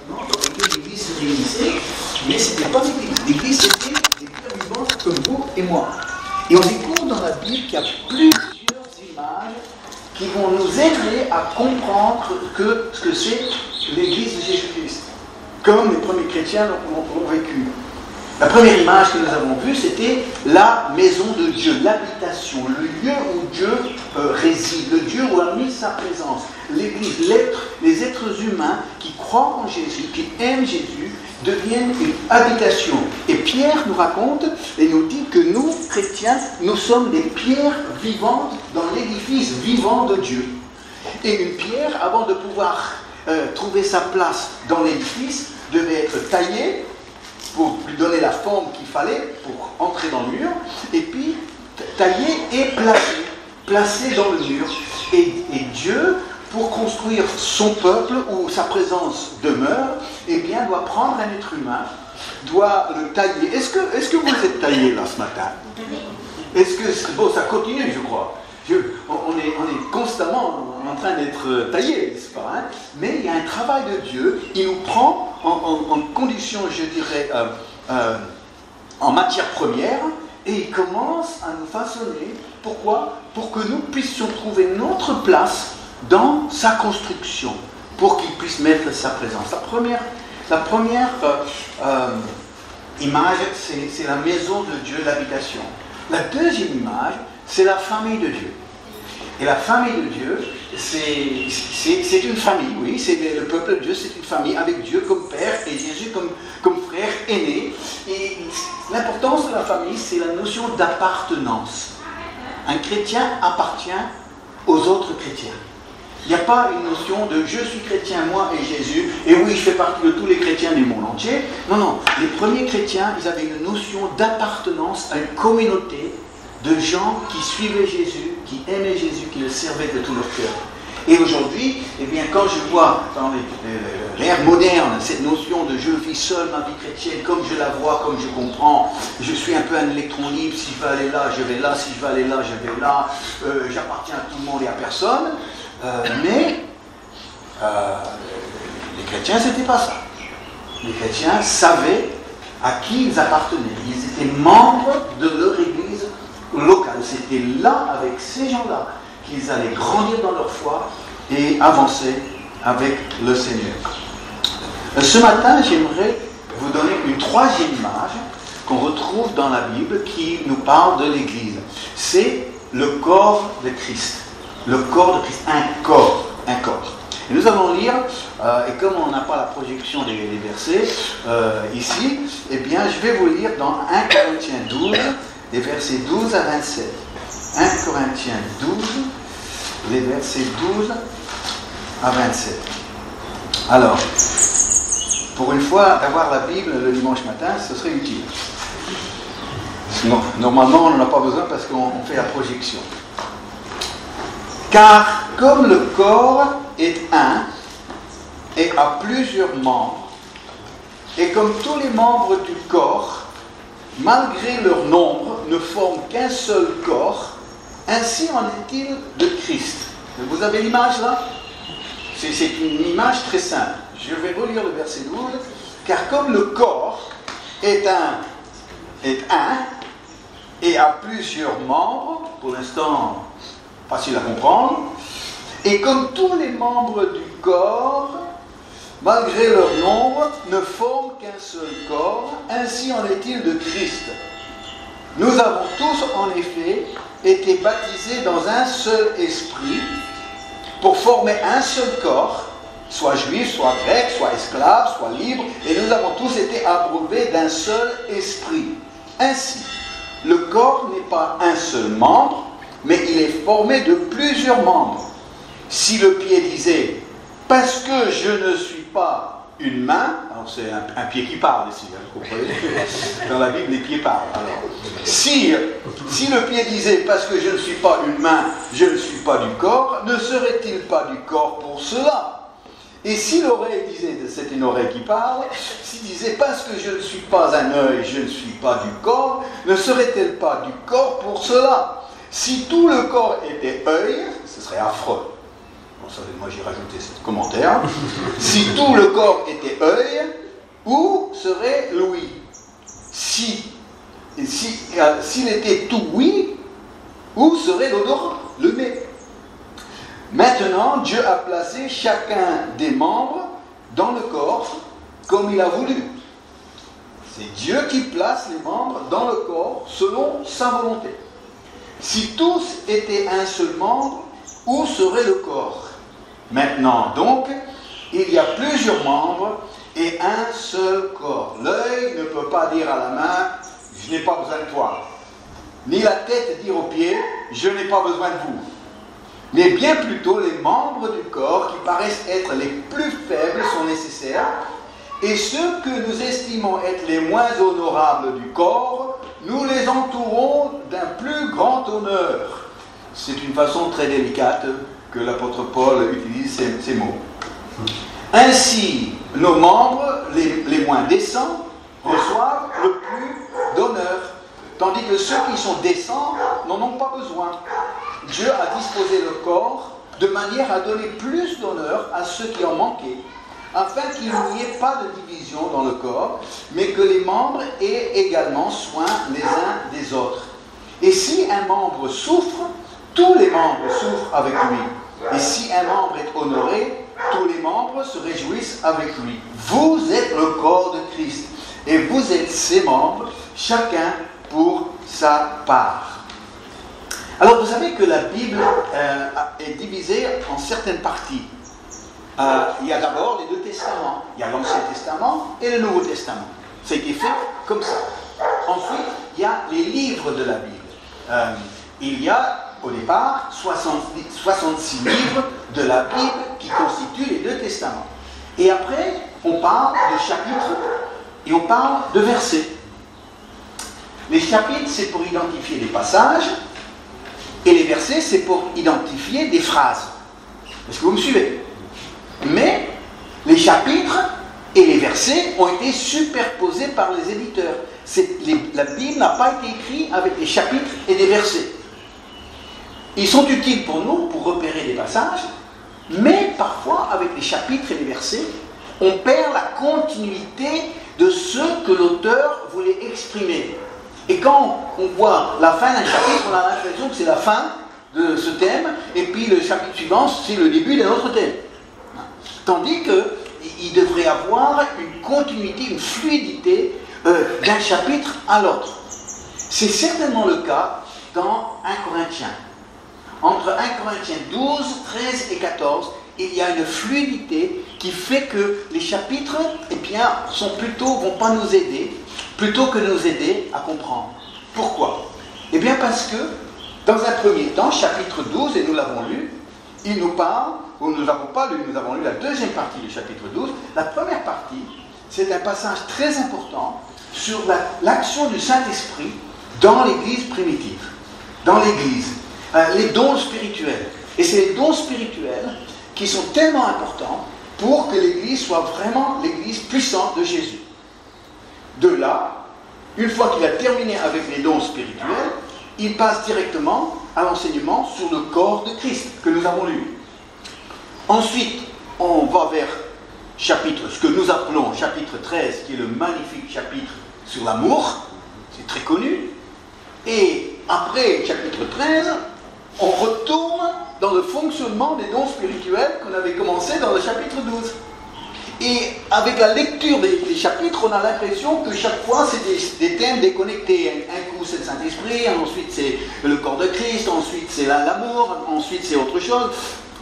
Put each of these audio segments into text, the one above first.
dans lequel l'Église se réunissait, mais ce n'était pas l'Église. L'Église, c'était des cœurs vivants comme vous et moi. Et on découvre dans la Bible qu'il y a plusieurs images qui vont nous aider à comprendre ce que c'est l'Église de Jésus-Christ, comme les premiers chrétiens l'ont vécu. La première image que nous avons vue, c'était la maison de Dieu, l'habitation, le lieu où Dieu réside, le Dieu où a mis sa présence. L'Église, les êtres humains qui croient en Jésus, qui aiment Jésus, deviennent une habitation. Et Pierre nous raconte et nous dit que nous, chrétiens, nous sommes des pierres vivantes dans l'édifice vivant de Dieu. Et une pierre, avant de pouvoir trouver sa place dans l'édifice, devait être taillée pour lui donner la forme qu'il fallait pour entrer dans le mur, et puis taillée et placée dans le mur. Et Dieu, pour construire son peuple où sa présence demeure, eh bien, doit prendre un être humain, doit le tailler. Est-ce que vous êtes taillé là ce matin? Bon, ça continue, je crois. On est constamment en train d'être taillé, n'est-ce pas, hein? Mais il y a un travail de Dieu, il nous prend en condition, je dirais, en matière première, et il commence à nous façonner. Pourquoi? Pour que nous puissions trouver notre place dans sa construction, pour qu'il puisse mettre sa présence. La première image, c'est la maison de Dieu, l'habitation. La deuxième image, c'est la famille de Dieu. Et la famille de Dieu, c'est une famille, oui, c'est le peuple de Dieu, c'est une famille avec Dieu comme père et Jésus comme frère aîné. Et l'importance de la famille, c'est la notion d'appartenance. Un chrétien appartient aux autres chrétiens. Il n'y a pas une notion de « je suis chrétien, moi et Jésus, et oui, je fais partie de tous les chrétiens du monde entier ». Non, les premiers chrétiens, ils avaient une notion d'appartenance à une communauté de gens qui suivaient Jésus, qui aimaient Jésus, qui le servaient de tout leur cœur. Et aujourd'hui, eh bien, quand je vois dans l'ère moderne cette notion de « je vis seul ma vie chrétienne, comme je la vois, comme je comprends, je suis un peu un électron libre, si je veux aller là, je vais là, si je veux aller là, je vais là, j'appartiens à tout le monde et à personne », mais les chrétiens, c'était pas ça. Les chrétiens savaient à qui ils appartenaient. Ils étaient membres de leur église locale. C'était là, avec ces gens-là, qu'ils allaient grandir dans leur foi et avancer avec le Seigneur. Ce matin, j'aimerais vous donner une troisième image qu'on retrouve dans la Bible qui nous parle de l'église. C'est le corps de Christ. Le corps de Christ, un corps. Et nous allons lire, et comme on n'a pas la projection des versets ici, eh bien je vais vous lire dans 1 Corinthiens 12, les versets 12 à 27. 1 Corinthiens 12, les versets 12 à 27. Alors, pour une fois, d'avoir la Bible le dimanche matin, ce serait utile. Normalement, on n'en a pas besoin parce qu'on fait la projection. Car comme le corps est un et a plusieurs membres, et comme tous les membres du corps, malgré leur nombre, ne forment qu'un seul corps, ainsi en est-il de Christ. Vous avez l'image là? C'est une image très simple. Je vais relire le verset 12. Car comme le corps est un et a plusieurs membres, pour l'instant facile à comprendre, et comme tous les membres du corps, malgré leur nombre, ne forment qu'un seul corps, ainsi en est-il de Christ. Nous avons tous en effet été baptisés dans un seul esprit pour former un seul corps, soit juif, soit grec, soit esclave, soit libre, et nous avons tous été abreuvés d'un seul esprit. Ainsi, le corps n'est pas un seul membre, mais il est formé de plusieurs membres. Si le pied disait « parce que je ne suis pas une main », alors c'est un pied qui parle ici, hein, vous comprenez? Dans la Bible, les pieds parlent. Alors, si le pied disait « parce que je ne suis pas une main, je ne suis pas du corps », ne serait-il pas du corps pour cela? Et si l'oreille disait, c'est une oreille qui parle, s'il disait « parce que je ne suis pas un œil, je ne suis pas du corps », ne serait-elle pas du corps pour cela? Si tout le corps était œil, ce serait affreux. ça, moi j'ai rajouté ce commentaire. Si tout le corps était œil, où serait l'ouïe? S'il était tout ouïe, où serait l'odorat, le nez? Maintenant, Dieu a placé chacun des membres dans le corps comme il a voulu. C'est Dieu qui place les membres dans le corps selon sa volonté. Si tous étaient un seul membre, où serait le corps? Maintenant donc, il y a plusieurs membres et un seul corps. L'œil ne peut pas dire à la main, je n'ai pas besoin de toi. Ni la tête dire aux pieds, je n'ai pas besoin de vous. Mais bien plutôt les membres du corps qui paraissent être les plus faibles sont nécessaires, et ceux que nous estimons être les moins honorables du corps, nous les entourons d'un plus grand honneur. C'est une façon très délicate que l'apôtre Paul utilise ces mots. Ainsi, nos membres, les moins décents, reçoivent le plus d'honneur, tandis que ceux qui sont décents n'en ont pas besoin. Dieu a disposé le corps de manière à donner plus d'honneur à ceux qui en manquaient, afin qu'il n'y ait pas de division dans le corps, mais que les membres aient également soin les uns des autres. Et si un membre souffre, tous les membres souffrent avec lui. Et si un membre est honoré, tous les membres se réjouissent avec lui. Vous êtes le corps de Christ, et vous êtes ses membres, chacun pour sa part. Alors vous savez que la Bible est divisée en certaines parties. Il y a d'abord les deux testaments. Il y a l'Ancien Testament et le Nouveau Testament. Ça a été fait comme ça. Ensuite, il y a les livres de la Bible. Il y a au départ 66 livres de la Bible qui constituent les deux testaments. Et après, on parle de chapitres et on parle de versets. Les chapitres, c'est pour identifier des passages, et les versets, c'est pour identifier des phrases. Est-ce que vous me suivez? Mais les chapitres et les versets ont été superposés par les éditeurs. La Bible n'a pas été écrite avec des chapitres et des versets. Ils sont utiles pour nous, pour repérer des passages, mais parfois, avec les chapitres et les versets, on perd la continuité de ce que l'auteur voulait exprimer. Et quand on voit la fin d'un chapitre, on a l'impression que c'est la fin de ce thème, et puis le chapitre suivant, c'est le début d'un autre thème. Tandis qu'il devrait avoir une continuité, une fluidité d'un chapitre à l'autre. C'est certainement le cas dans 1 Corinthiens. Entre 1 Corinthiens 12, 13 et 14, il y a une fluidité qui fait que les chapitres, vont pas nous aider, plutôt que nous aider à comprendre. Pourquoi? Eh bien parce que, dans un premier temps, chapitre 12, et nous l'avons lu, il nous parle, ou nous n'avons pas lu, nous avons lu la deuxième partie du chapitre 12. La première partie, c'est un passage très important sur l'action du Saint-Esprit dans l'Église primitive, dans l'Église, les dons spirituels. Et c'est les dons spirituels qui sont tellement importants pour que l'Église soit vraiment l'Église puissante de Jésus. De là, une fois qu'il a terminé avec les dons spirituels, il passe directement à l'enseignement sur le corps de Christ que nous avons lu. Ensuite, on va vers ce que nous appelons chapitre 13, qui est le magnifique chapitre sur l'amour, c'est très connu. Et après chapitre 13, on retourne dans le fonctionnement des dons spirituels qu'on avait commencé dans le chapitre 12. Et avec la lecture des chapitres, on a l'impression que chaque fois, c'est des thèmes déconnectés. Un coup, c'est le Saint-Esprit, ensuite, c'est le corps de Christ, ensuite, c'est l'amour, ensuite, c'est autre chose.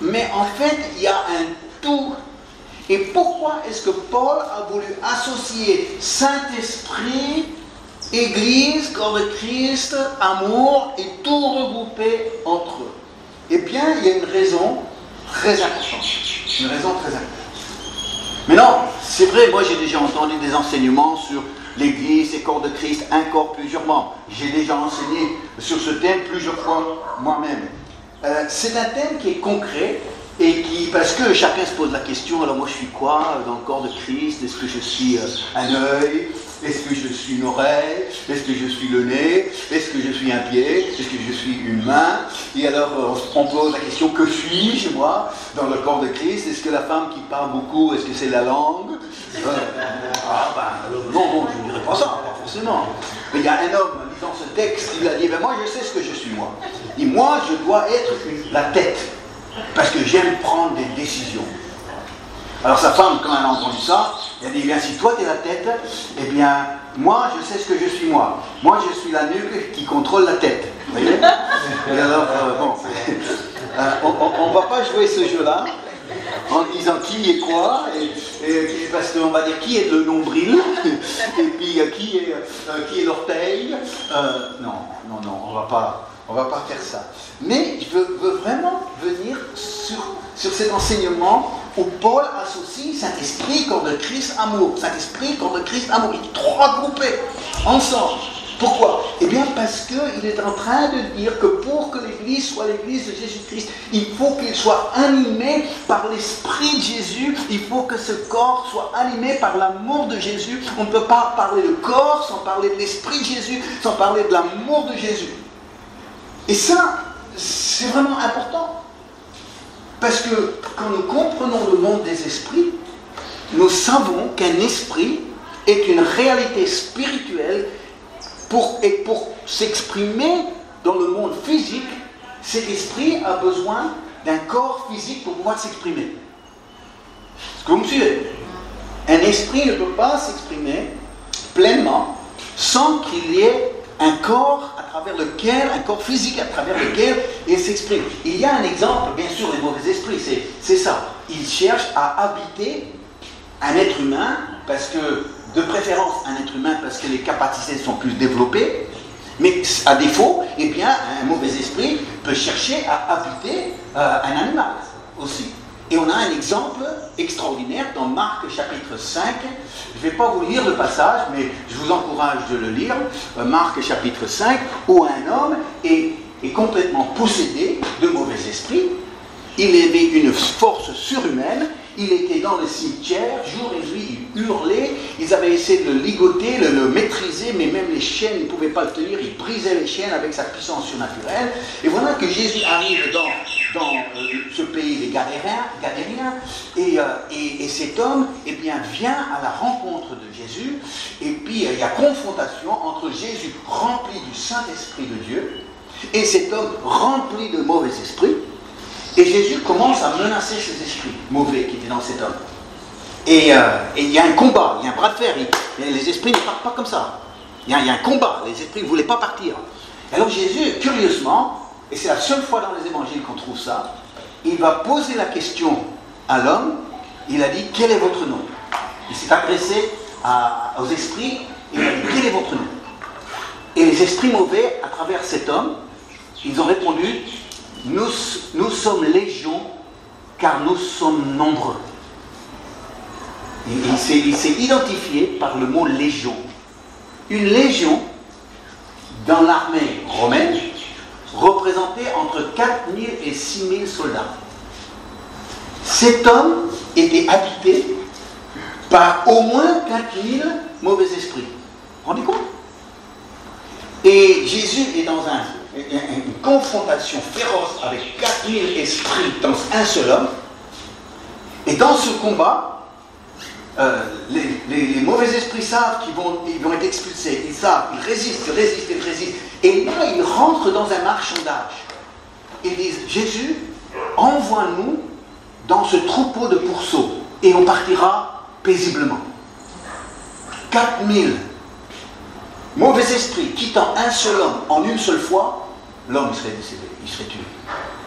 Mais en fait, il y a un tout. Et pourquoi est-ce que Paul a voulu associer Saint-Esprit, Église, corps de Christ, amour, et tout regrouper entre eux? Eh bien, il y a une raison très importante. Une raison très importante. Mais non, c'est vrai, moi j'ai déjà entendu des enseignements sur l'Église et corps de Christ, un corps, plusieurs membres. J'ai déjà enseigné sur ce thème plusieurs fois moi-même. C'est un thème qui est concret et qui, parce que chacun se pose la question, alors moi je suis quoi dans le corps de Christ? Est-ce que je suis un œil? Est-ce que je suis une oreille? Est-ce que je suis le nez? Est-ce que je suis un pied? Est-ce que je suis une main? Et alors on pose la question, que suis-je moi dans le corps de Christ? Est-ce que la femme qui parle beaucoup, est-ce que c'est la langue? Non, je ne dirais pas ça, pas forcément. Mais il y a un homme, lisant ce texte, il a dit, ben moi je sais ce que je suis moi. Et moi je dois être la tête, parce que j'aime prendre des décisions. Alors sa femme, quand elle a entendu ça, elle a dit, bien si toi tu es la tête, eh bien moi je sais ce que je suis moi. Moi je suis la nuque qui contrôle la tête. Vous voyez? Et alors, on ne va pas jouer ce jeu-là en disant qui est quoi, parce qu'on va dire qui est le nombril, et puis qui est l'orteil. Non, on va pas faire ça. Mais je veux vraiment venir sur cet enseignement où Paul associe Saint-Esprit, corps de Christ, amour. Saint-Esprit, corps de Christ, amour. Les trois groupés ensemble. Pourquoi? Eh bien parce qu'il est en train de dire que pour que l'Église soit l'Église de Jésus-Christ, il faut qu'il soit animé par l'Esprit de Jésus, il faut que ce corps soit animé par l'amour de Jésus. On ne peut pas parler de corps sans parler de l'Esprit de Jésus, sans parler de l'amour de Jésus. Et ça, c'est vraiment important. Parce que quand nous comprenons le monde des esprits, nous savons qu'un esprit est une réalité spirituelle. Et pour s'exprimer dans le monde physique, cet esprit a besoin d'un corps physique pour pouvoir s'exprimer. Est-ce que vous me suivez? Un esprit ne peut pas s'exprimer pleinement sans qu'il y ait un corps un corps physique à travers lequel il s'exprime. Il y a un exemple, bien sûr, des mauvais esprits, c'est ça. Ils cherchent à habiter un être humain, parce que, de préférence, un être humain, parce que les capacités sont plus développées, mais à défaut, eh bien, un mauvais esprit peut chercher à habiter un animal aussi. Et on a un exemple extraordinaire dans Marc chapitre 5. Je ne vais pas vous lire le passage, mais je vous encourage de le lire. Marc chapitre 5, où un homme est complètement possédé de mauvais esprits. Il avait une force surhumaine. Il était dans le cimetière, jour et nuit, il hurlait. Ils avaient essayé de le ligoter, de le maîtriser, mais même les chaînes, ils ne pouvaient pas le tenir. Il brisait les chaînes avec sa puissance surnaturelle. Et voilà que Jésus arrive dans ce pays des Gadériens, et cet homme, eh bien, vient à la rencontre de Jésus. Et puis il y a confrontation entre Jésus rempli du Saint-Esprit de Dieu et cet homme rempli de mauvais esprits. Et Jésus commence à menacer ces esprits mauvais qui étaient dans cet homme. Et il y a un combat, il y a un bras de fer. Les esprits ne partent pas comme ça. Il y a un combat, les esprits ne voulaient pas partir. Et alors Jésus, curieusement, et c'est la seule fois dans les évangiles qu'on trouve ça, il va poser la question à l'homme. Il a dit, quel est votre nom? Il s'est adressé aux esprits et il a dit, quel est votre nom? Et les esprits mauvais, à travers cet homme, ils ont répondu, nous sommes légion, car nous sommes nombreux. Et il s'est identifié par le mot légion. Une légion, dans l'armée romaine, représentait entre 4000 et 6000 soldats. Cet homme était habité par au moins 4000 mauvais esprits. Vous vous rendez compte? Et Jésus est dans une confrontation féroce avec 4000 esprits dans un seul homme. Et dans ce combat, les mauvais esprits savent qu'ils vont être expulsés. Ils savent, ils résistent. Et là, ils rentrent dans un marchandage. Ils disent, Jésus, envoie-nous dans ce troupeau de pourceaux et on partira paisiblement. 4000 mauvais esprits quittant un seul homme en une seule fois, l'homme serait décédé, il serait tué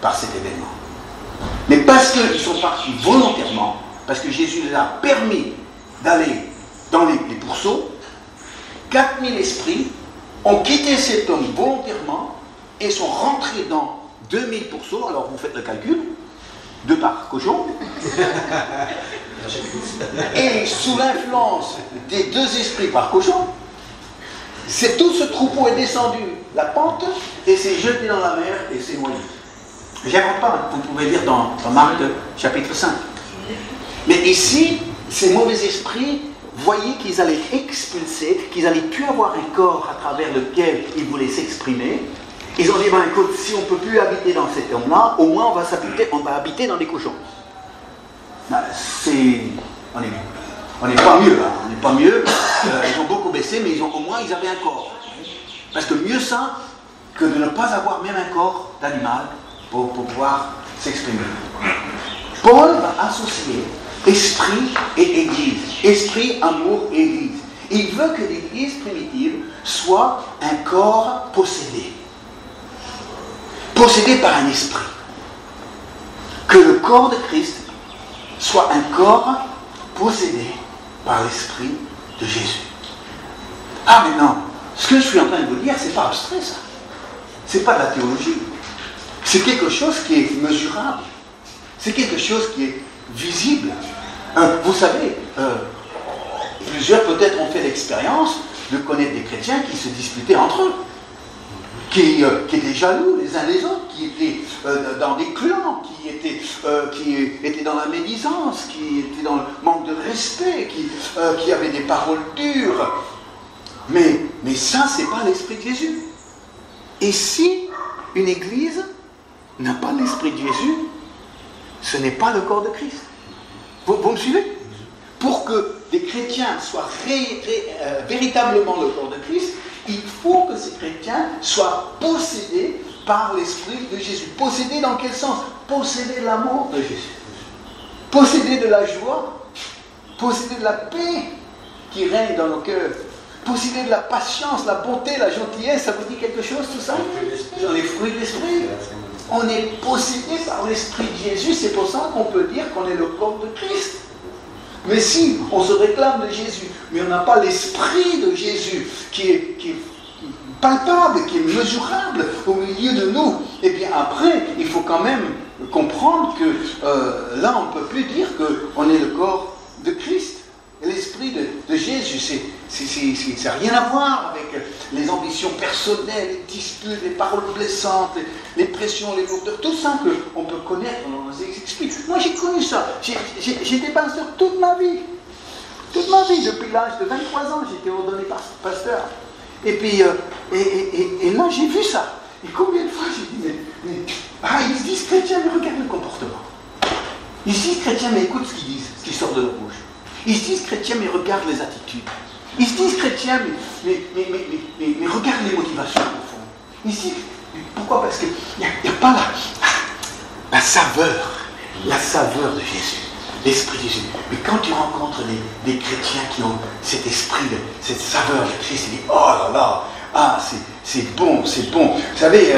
par cet événement. Mais parce qu'ils sont partis volontairement, parce que Jésus les a permis d'aller dans les pourceaux, 4000 esprits ont quitté cet homme volontairement et sont rentrés dans 2000 pourceaux. Alors vous faites le calcul, 2 par cochon. Et sous l'influence des 2 esprits par cochon, tout ce troupeau est descendu la pente et s'est jeté dans la mer et s'est noyé. J'invente pas, vous pouvez lire dans Marc chapitre 5. Mais ici, ces mauvais esprits voyaient qu'ils allaient expulser, qu'ils allaient plus avoir un corps à travers lequel ils voulaient s'exprimer. Ils ont dit, ben écoute, si on ne peut plus habiter dans cet homme-là, au moins on va habiter dans des cochons. Ben, on n'est pas mieux, hein, on n'est pas mieux. Ils ont beaucoup baissé, mais au moins ils avaient un corps. Parce que mieux ça que de ne pas avoir même un corps d'animal pour pouvoir s'exprimer. Paul va associer esprit et église. Esprit, amour et église. Il veut que l'église primitive soit un corps possédé. Possédé par un esprit. Que le corps de Christ soit un corps possédé par l'esprit de Jésus. Ah mais non, ce que je suis en train de vous dire, c'est pas abstrait ça. C'est pas de la théologie. C'est quelque chose qui est mesurable. C'est quelque chose qui est visible. Vous savez, plusieurs peut-être ont fait l'expérience de connaître des chrétiens qui se disputaient entre eux, qui étaient jaloux les uns les autres, qui étaient dans des clans, qui étaient dans la médisance, qui étaient dans le manque de respect, qui avaient des paroles dures. Mais ça, c'est pas l'esprit de Jésus. Et si une église n'a pas l'esprit de Jésus, ce n'est pas le corps de Christ. Vous me suivez? Pour que des chrétiens soient véritablement le corps de Christ, il faut que ces chrétiens soient possédés par l'esprit de Jésus. Possédés dans quel sens? Possédés de l'amour de Jésus. Possédés de la joie. Possédés de la paix qui règne dans nos cœurs. Possédés de la patience, la bonté, la gentillesse. Ça vous dit quelque chose tout ça? Dans les fruits de l'esprit. On est possédé par l'esprit de Jésus. C'est pour ça qu'on peut dire qu'on est le corps de Christ. Mais si on se réclame de Jésus, mais on n'a pas l'esprit de Jésus qui est palpable, qui est mesurable au milieu de nous, et bien après, il faut quand même comprendre que là, on ne peut plus dire qu'on est le corps de Christ. L'esprit de Jésus, ça n'a rien à voir avec les ambitions personnelles, les disputes, les paroles blessantes, les pressions, les lourdeurs, tout ça qu'on peut connaître dans nos esprits. Moi, j'ai connu ça. J'ai été pasteur toute ma vie. Toute ma vie, depuis l'âge de 23 ans, j'ai été ordonné pasteur. Et puis, et là, j'ai vu ça. Et combien de fois j'ai dit, ils se disent chrétiens, mais regarde le comportement. Ils se disent chrétiens, mais écoute ce qu'ils disent, ce qui sort de leur bouche. Ils se disent chrétiens, mais regarde les attitudes. Ils se disent chrétiens, mais regarde les motivations au fond. Ils se disent, pourquoi? Parce qu'il n'y a pas la saveur de Jésus, l'esprit de Jésus. Mais quand tu rencontres des chrétiens qui ont cet esprit, cette saveur de Christ, tu dis, oh là là, c'est bon, c'est bon. Vous savez,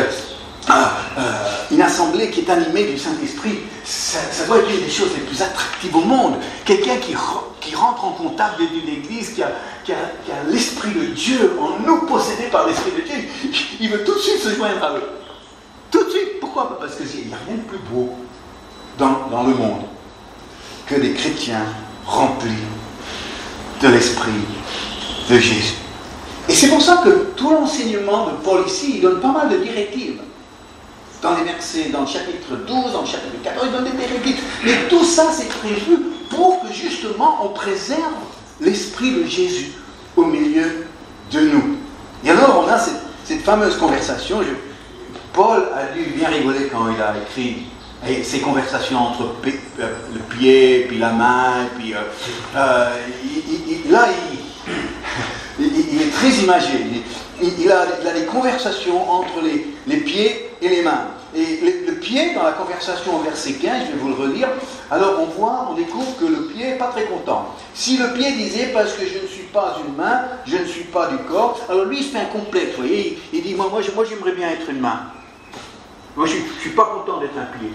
une assemblée qui est animée du Saint-Esprit, ça doit être une des choses les plus attractives au monde. Quelqu'un qui rentre en contact d'une église, qui a l'Esprit de Dieu en nous, possédé par l'Esprit de Dieu, il veut tout de suite se joindre à eux. Tout de suite. Pourquoi? Parce qu'il n'y a rien de plus beau dans le monde que des chrétiens remplis de l'Esprit de Jésus. Et c'est pour ça que tout l'enseignement de Paul ici, il donne pas mal de directives. Dans les versets, dans le chapitre 12, dans le chapitre 14, il donne des directives. Mais tout ça, c'est prévu pour que justement on préserve l'esprit de Jésus au milieu de nous. Et alors, on a cette fameuse conversation. Paul a dû bien rigoler quand il a écrit ces conversations entre le pied, puis la main, puis là, il est très imagé. Il a des conversations entre les pieds et les mains. Et le pied, dans la conversation au verset 15, je vais vous le relire, alors on découvre que le pied n'est pas très content. Si le pied disait, parce que je ne suis pas une main, je ne suis pas du corps, alors lui il se fait un complexe, vous voyez, il dit, moi j'aimerais bien être une main. Moi je ne suis pas content d'être un pied.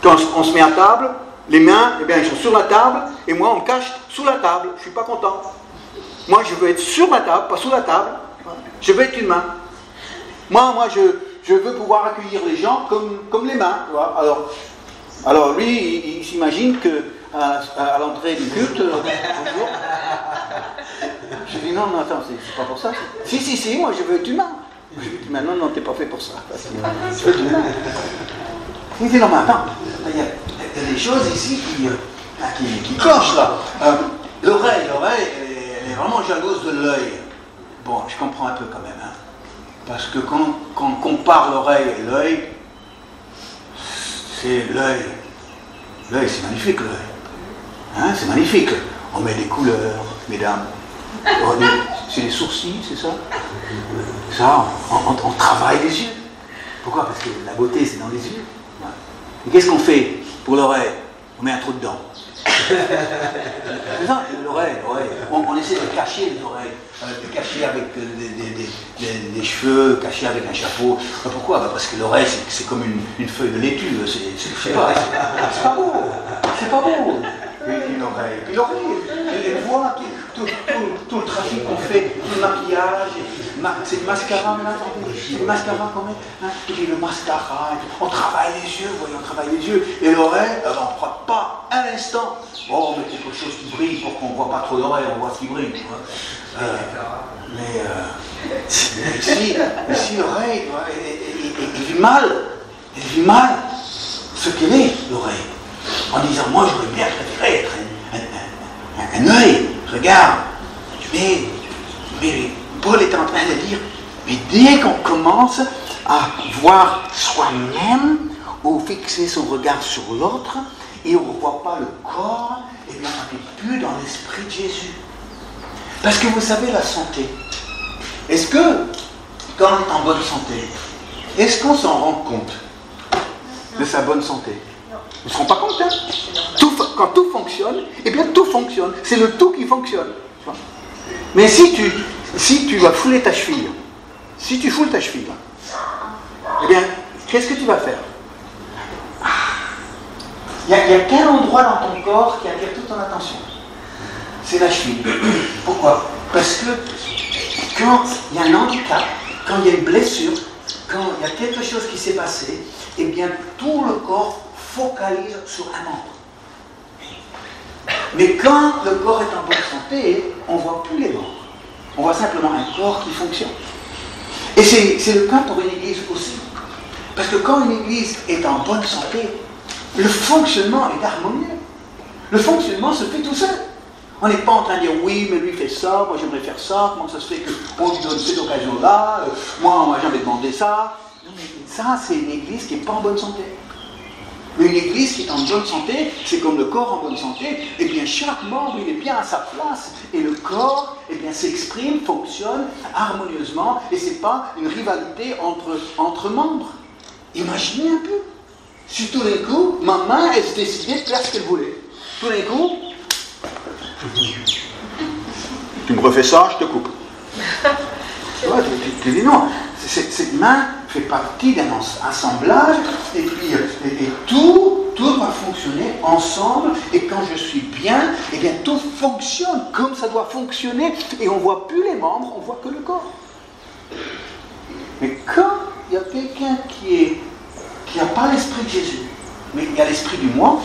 Quand on se met à table, les mains, eh bien, elles sont sur la table, et moi on me cache sous la table, je ne suis pas content. Moi je veux être sur la table, pas sous la table, je veux être une main. Moi je veux pouvoir accueillir les gens comme les mains. Tu vois. Alors lui, il s'imagine qu'à l'entrée du culte, bonjour. Je dis non, attends, c'est pas pour ça. Si, moi je veux être humain. Non, t'es pas fait pour ça. Je veux être humain. Il dit non, mais attends, il y a des choses ici qui clochent là. L'oreille, elle est vraiment jalouse de l'œil. Bon, je comprends un peu quand même. Hein. Parce que quand on compare l'oreille et l'œil, c'est l'œil. L'œil, c'est magnifique, l'œil. Hein, c'est magnifique. On met des couleurs, mesdames. C'est des sourcils, c'est ça? Ça, on travaille les yeux. Pourquoi? Parce que la beauté, c'est dans les yeux. Et qu'est-ce qu'on fait pour l'oreille? On met un trou dedans. C'est ça, l'oreille. On essaie de cacher les oreilles, de cacher avec des cheveux, cacher avec un chapeau. Pourquoi? Parce que l'oreille, c'est comme une feuille de laitue. C'est pas beau. C'est pas beau. Et l'oreille, elle voit tout le trafic qu'on fait, tout le maquillage, c'est le mascara maintenant, c'est le mascara qu'on met, hein, et le mascara, on travaille les yeux, vous voyez, on travaille les yeux, et l'oreille, on ne frotte pas un instant. Oh, on met quelque chose qui brille pour qu'on ne voit pas trop l'oreille, on voit ce qui brille. Ici l'oreille, elle vit mal ce qu'elle est, l'oreille. En disant, moi j'aurais bien préféré être un œil, regarde. Mais Paul est en train de dire, mais dès qu'on commence à voir soi-même ou fixer son regard sur l'autre et on ne voit pas le corps, eh bien on n'est plus dans l'esprit de Jésus. Parce que vous savez, la santé, est-ce que quand on est en bonne santé, est-ce qu'on s'en rend compte de sa bonne santé? Ils ne se rendent pas compte, hein? Quand tout fonctionne, eh bien tout fonctionne. C'est le tout qui fonctionne. Mais si tu vas fouler ta cheville, si tu foules ta cheville, eh bien, qu'est-ce que tu vas faire? Il n'y a qu'un endroit dans ton corps qui attire toute ton attention. C'est la cheville. Pourquoi? Parce que quand il y a un handicap, quand il y a une blessure, quand il y a quelque chose qui s'est passé, eh bien tout le corps focalise sur un membre. Mais quand le corps est en bonne santé, on ne voit plus les membres. On voit simplement un corps qui fonctionne. Et c'est le cas pour une église aussi. Parce que quand une église est en bonne santé, le fonctionnement est harmonieux. Le fonctionnement se fait tout seul. On n'est pas en train de dire oui, mais lui fait ça, moi j'aimerais faire ça, comment ça se fait qu'on lui donne cette occasion-là, moi on m'a jamais demandé ça. Non, mais ça, c'est une église qui n'est pas en bonne santé. Mais une église qui est en bonne santé, c'est comme le corps en bonne santé, et bien chaque membre il est bien à sa place, et le corps eh bien, s'exprime, fonctionne harmonieusement, et ce n'est pas une rivalité entre membres. Imaginez un peu, si tout d'un coup, ma main, elle se décidait de faire ce qu'elle voulait. Tout d'un coup, tu me refais ça, je te coupe. Tu vois, tu dis non. Cette main fait partie d'un assemblage et puis et tout va fonctionner ensemble et quand je suis bien, eh bien tout fonctionne comme ça doit fonctionner et on ne voit plus les membres, on voit que le corps. Mais quand il y a quelqu'un qui n'a pas l'esprit de Jésus, mais il y a l'esprit du moi,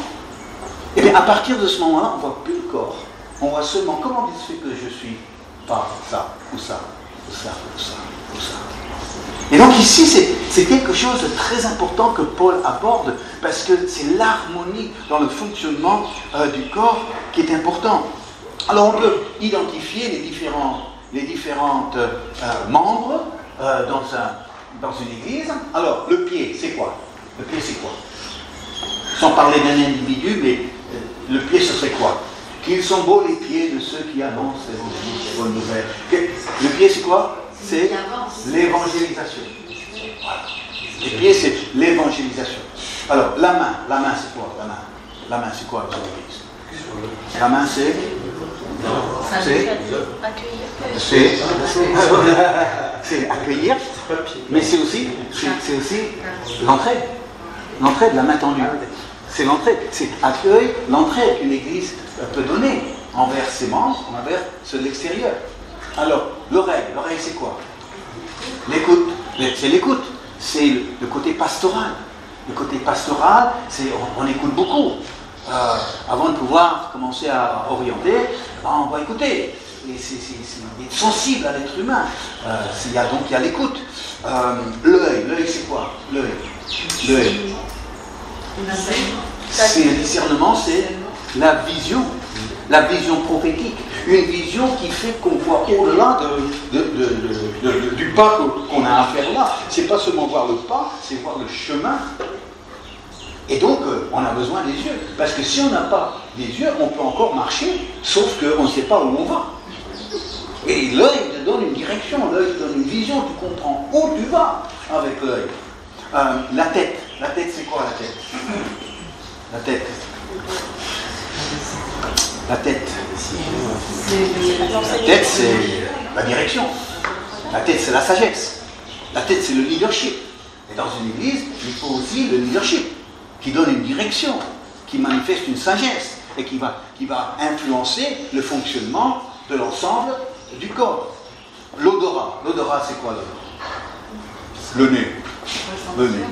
eh bien à partir de ce moment-là, on ne voit plus le corps. On voit seulement comment il se fait que je suis pas ça, ou ça, ou ça, ou ça, ou ça. Et donc ici, c'est quelque chose de très important que Paul aborde, parce que c'est l'harmonie dans le fonctionnement du corps qui est important. Alors on peut identifier les différentes membres dans une église. Alors le pied, c'est quoi? Le pied, c'est quoi? Sans parler d'un individu, mais le pied, ce serait quoi? Qu'ils sont beaux les pieds de ceux qui annoncent les bonnes nouvelles. Le pied, c'est quoi? C'est l'évangélisation. Voilà. Les pieds, c'est l'évangélisation. Alors, la main, c'est quoi? La main, c'est quoi dans l'église? La main, c'est accueillir, mais c'est aussi l'entrée de la main tendue. C'est l'entrée, c'est accueil, l'entrée qu'une église peut donner envers ses membres, envers ceux de l'extérieur. Alors, l'oreille c'est quoi? L'écoute, c'est l'écoute, c'est le côté pastoral. Le côté pastoral, c'est on écoute beaucoup. Avant de pouvoir commencer à orienter, on va écouter. Et c'est sensible à l'être humain. Il y a l'écoute. L'œil, c'est quoi? L'œil. C'est un discernement, c'est la vision prophétique. Une vision qui fait qu'on voit au-delà du pas qu'on a à faire là. C'est pas seulement voir le pas, c'est voir le chemin. Et donc, on a besoin des yeux. Parce que si on n'a pas des yeux, on peut encore marcher, sauf qu'on ne sait pas où on va. Et l'œil te donne une direction, l'œil te donne une vision, tu comprends où tu vas avec l'œil. La tête, c'est quoi la tête? La tête. La tête, c'est la direction. La tête, c'est la sagesse. La tête, c'est le leadership. Et dans une église, il faut aussi le leadership qui donne une direction, qui manifeste une sagesse et qui va influencer le fonctionnement de l'ensemble du corps. L'odorat. L'odorat, c'est quoi l'odorat? Le nez. Le nez.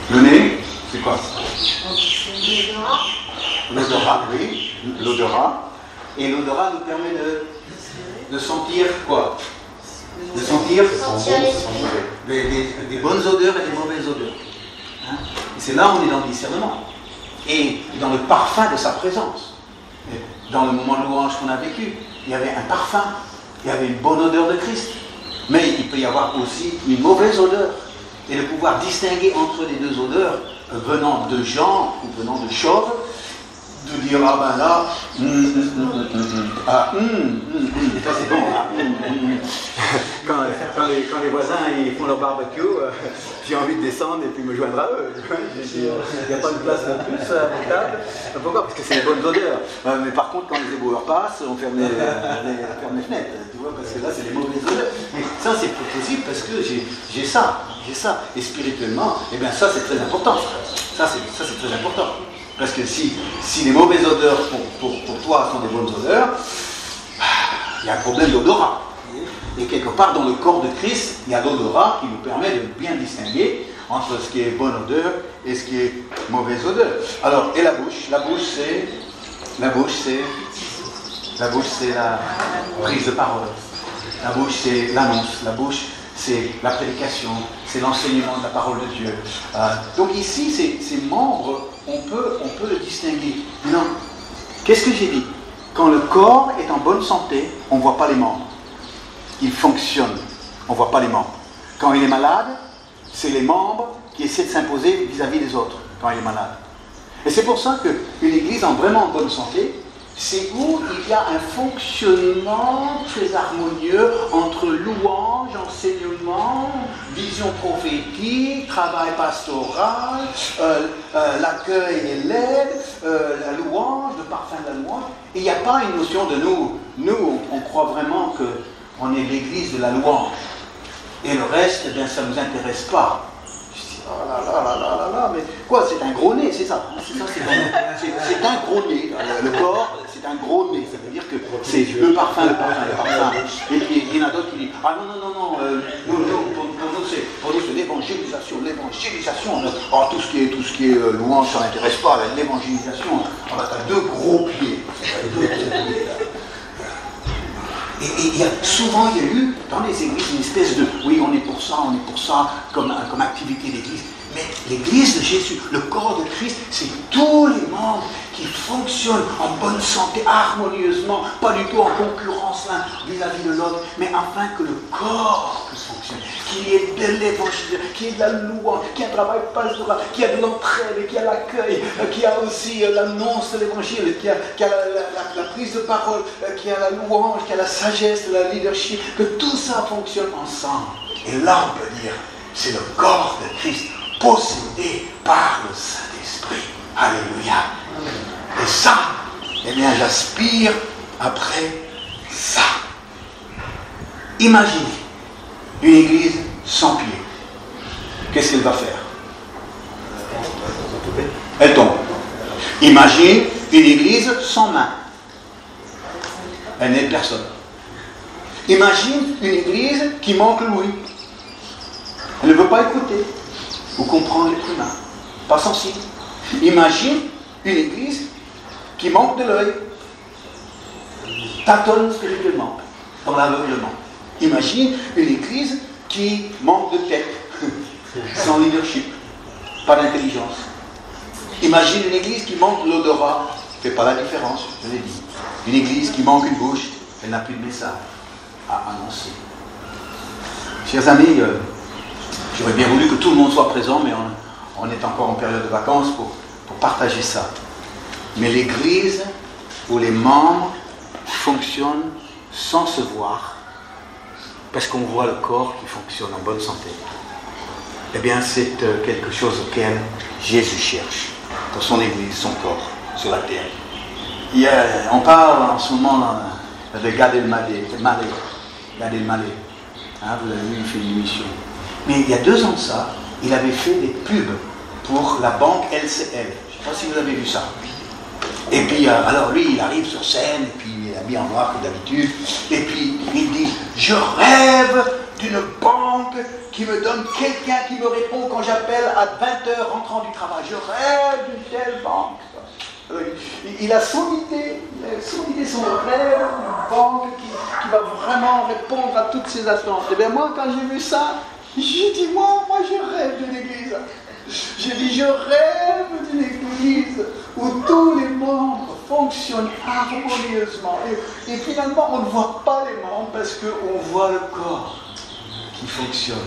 Le nez, c'est quoi? L'odorat, oui. L'odorat. Et l'odorat nous permet de sentir quoi? De sentir des bonnes odeurs et des mauvaises odeurs. Hein? Et c'est là où on est dans le discernement. Et dans le parfum de sa présence. Et dans le moment de louange qu'on a vécu, il y avait un parfum, il y avait une bonne odeur de Christ. Mais il peut y avoir aussi une mauvaise odeur. Et de pouvoir distinguer entre les deux odeurs venant de gens ou venant de choses, de dire ah ben là, ça c'est bon. Quand les voisins ils font leur barbecue, j'ai envie de descendre et puis me joindre à eux. Il n'y a pas de place en plus à la table. Pourquoi? Parce que c'est les bonnes odeurs. Mais par contre, quand les éboueurs passent, on ferme les fenêtres. Tu vois, parce que là, c'est les mauvaises odeurs. Mais ça, c'est possible parce que j'ai ça. Et spirituellement, eh bien ça, c'est très important. Ça, c'est très important. Parce que si les mauvaises odeurs pour toi sont des bonnes odeurs, il y a un problème d'odorat. Et quelque part dans le corps de Christ, il y a l'odorat qui nous permet de bien distinguer entre ce qui est bonne odeur et ce qui est mauvaise odeur. Alors, et la bouche? La bouche, c'est la prise de parole. La bouche, c'est l'annonce. La bouche, c'est la prédication, c'est l'enseignement de la parole de Dieu. Donc ici, ces membres, on peut le distinguer. Non. Qu'est-ce que j'ai dit? Quand le corps est en bonne santé, on ne voit pas les membres. Il fonctionne, on ne voit pas les membres. Quand il est malade, c'est les membres qui essaient de s'imposer vis-à-vis des autres, quand il est malade. Et c'est pour ça qu'une église en vraiment bonne santé, c'est où il y a un fonctionnement très harmonieux entre louange, enseignement, vision prophétique, travail pastoral, l'accueil et l'aide, la louange, le parfum de la louange. Et il n'y a pas une notion de nous. Nous, on croit vraiment qu'on est l'église de la louange. Et le reste, eh bien, ça ne nous intéresse pas. Je dis, oh là là là là là là, mais quoi, c'est un gros nez, c'est ça. C'est un gros nez. Le corps, c'est un gros nez. Ça veut dire que c'est le parfum. Et puis, il y en a d'autres qui disent, ah non, pour nous, c'est l'évangélisation. Oh, tout ce qui est louange, ça n'intéresse pas. L'évangélisation, t'as deux gros pieds. Et souvent, il y a eu dans les églises une espèce de oui, on est pour ça, comme activité d'église. Mais l'église de Jésus, le corps de Christ, c'est tous les membres qui fonctionnent en bonne santé, harmonieusement, pas du tout en concurrence l'un vis-à-vis de l'autre, mais afin que le corps puisse fonctionner, qu'il y ait de l'évangile, qu'il y ait de la louange, qu'il y ait un travail pastoral, qu'il y ait de l'entraide, qu'il y ait l'accueil, qu'il y ait aussi l'annonce de l'évangile, qu'il y ait la prise de parole, qu'il y ait la louange, qu'il y ait la sagesse, la leadership, que tout ça fonctionne ensemble. Et là, on peut dire, c'est le corps de Christ, possédé par le Saint-Esprit. Alléluia. Et ça, eh bien, j'aspire après ça. Imaginez une église sans pied. Qu'est-ce qu'elle va faire? Elle tombe. Imagine une église sans main. Elle n'aide personne. Imagine une église qui manque l'ouïe. Elle ne veut pas écouter ou comprendre l'être humain. Pas sensible. Imagine une église qui manque de l'œil, tâtonne spirituellement, dans l'aveuglement. Imagine une église qui manque de tête, sans leadership. pas d'intelligence. Imagine une église qui manque l'odorat, ne fait pas la différence, je l'ai dit. Une église qui manque une bouche, elle n'a plus de message à annoncer. Chers amis, j'aurais bien voulu que tout le monde soit présent, mais on est encore en période de vacances pour partager ça. Mais l'église où les membres fonctionnent sans se voir, parce qu'on voit le corps qui fonctionne en bonne santé, eh bien c'est quelque chose auquel Jésus cherche pour son église, son corps sur la terre. On parle en ce moment de Gad Elmaleh. Gad Elmaleh. Hein, vous avez vu, il fait une émission. Mais il y a 2 ans de ça, il avait fait des pubs pour la banque LCL. Je ne sais pas si vous avez vu ça. Et puis, alors lui, il arrive sur scène, et puis il est habillé en noir comme d'habitude, et puis il dit « Je rêve d'une banque qui me donne quelqu'un qui me répond quand j'appelle à 20h rentrant du travail. Je rêve d'une telle banque. » Il a son idée, son rêve d'une banque qui va vraiment répondre à toutes ses attentes. Et bien moi, quand j'ai vu ça, j'ai dit, moi je rêve d'une église. J'ai dit, je rêve d'une église où tous les membres fonctionnent harmonieusement. Et finalement, on ne voit pas les membres parce qu'on voit le corps qui fonctionne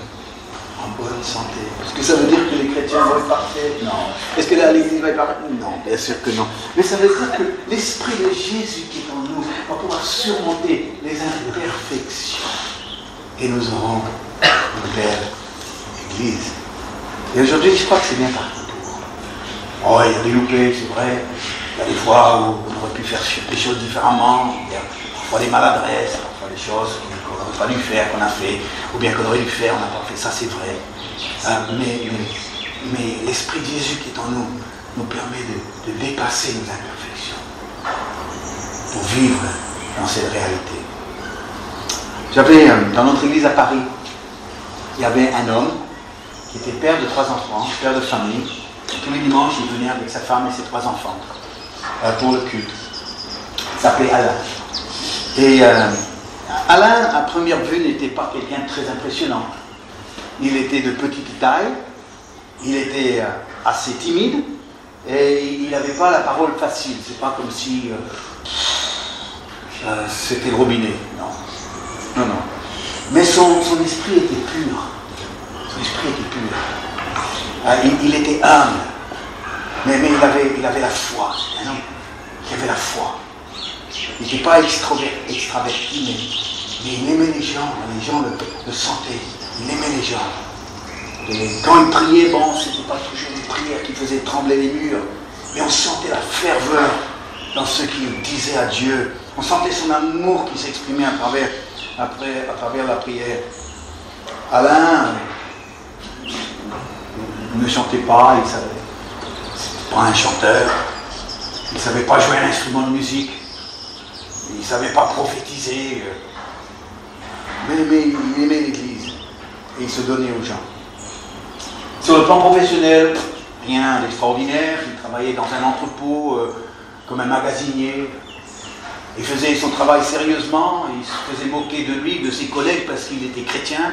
en bonne santé. Est-ce que ça veut dire que les chrétiens vont être parfaits? Non. Est-ce que l'église va être parfaite? Non, bien sûr que non. Mais ça veut dire que l'Esprit de Jésus qui est en nous va pouvoir surmonter les imperfections. Et nous aurons une belle église. Et aujourd'hui, je crois que c'est bien parti pour. Oh, il y a des loupés, c'est vrai. Il y a des fois où on aurait pu faire des choses différemment. Il y a parfois des maladresses, parfois des choses qu'on n'aurait pas dû faire, qu'on a fait, ou bien qu'on aurait dû faire, on n'a pas fait. Ça, c'est vrai. Mais l'Esprit de Jésus qui est en nous nous permet de dépasser nos imperfections pour vivre dans cette réalité. J'avais, dans notre église à Paris, il y avait un homme qui était père de 3 enfants, père de famille. Et tous les dimanches, il venait avec sa femme et ses 3 enfants pour le culte. Il s'appelait Alain. Et Alain, à première vue, n'était pas quelqu'un de très impressionnant. Il était de petite taille, il était assez timide, et il n'avait pas la parole facile. C'est pas comme si c'était le robinet. Non. Mais son esprit était pur. Son esprit était pur. Il était humble. Mais il avait la foi. C'était un homme qui avait la foi. Il n'était pas extraverti, mais il aimait les gens le sentaient. Il aimait les gens. Et quand il priait, c'était pas toujours des prières qui faisaient trembler les murs, mais on sentait la ferveur dans ce qu'il disait à Dieu. On sentait son amour qui s'exprimait à travers la prière. Alain ne chantait pas, il savait. C'était pas un chanteur. Il ne savait pas jouer un instrument de musique. Il ne savait pas prophétiser. Mais il aimait l'église. Et il se donnait aux gens. Sur le plan professionnel, rien d'extraordinaire. Il travaillait dans un entrepôt comme un magasinier. Il faisait son travail sérieusement. Il se faisait moquer de lui, de ses collègues, parce qu'il était chrétien.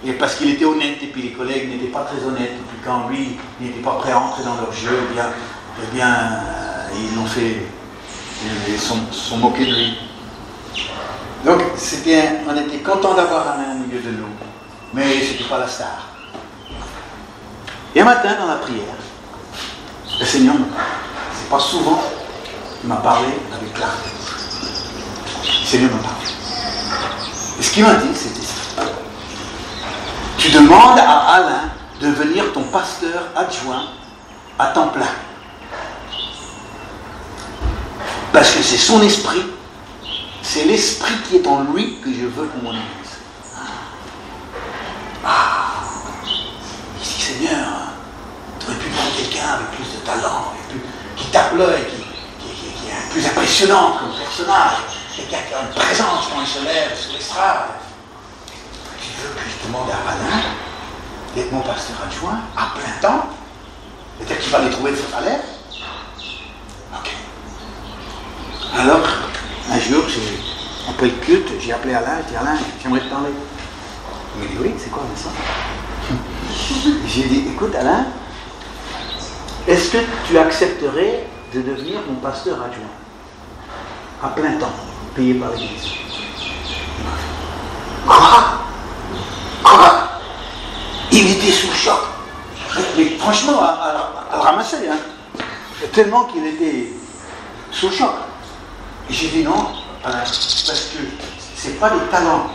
Et parce qu'il était honnête. Et puis les collègues n'étaient pas très honnêtes. Et puis quand lui n'était pas prêt à entrer dans leur jeu, eh bien ils l'ont fait. Ils sont moqués de lui. Donc on était content d'avoir un milieu de nous. Mais ce n'était pas la star. Et un matin, dans la prière, le Seigneur me parle. C'est pas souvent qu'il m'a parlé avec clarté. Le Seigneur me parle. Et ce qu'il m'a dit, c'était ça. Tu demandes à Alain de devenir ton pasteur adjoint à temps plein. Parce que c'est son esprit, c'est l'esprit qui est en lui que je veux pour mon église. Ici, Seigneur, tu aurais pu prendre quelqu'un avec plus de talent, qui tape l'œil, qui est plus impressionnant comme personnage, quelqu'un qui a une présence quand il se lève sur l'estrade. Tu veux que je demande à Alain d'être mon pasteur adjoint à plein temps? Peut-être qu'il va les trouver de ce salaire. Ok. Alors, un jour, après le culte, j'ai appelé Alain, j'ai dit Alain, j'aimerais te parler. Il m'a dit oui, c'est quoi ça? J'ai dit écoute Alain, est-ce que tu accepterais de devenir mon pasteur adjoint à plein temps, payé par l'Église? Quoi? Il était sous choc. Mais franchement, à le ramasser, hein. Tellement qu'il était sous choc. Et j'ai dit non, parce que c'est pas des talents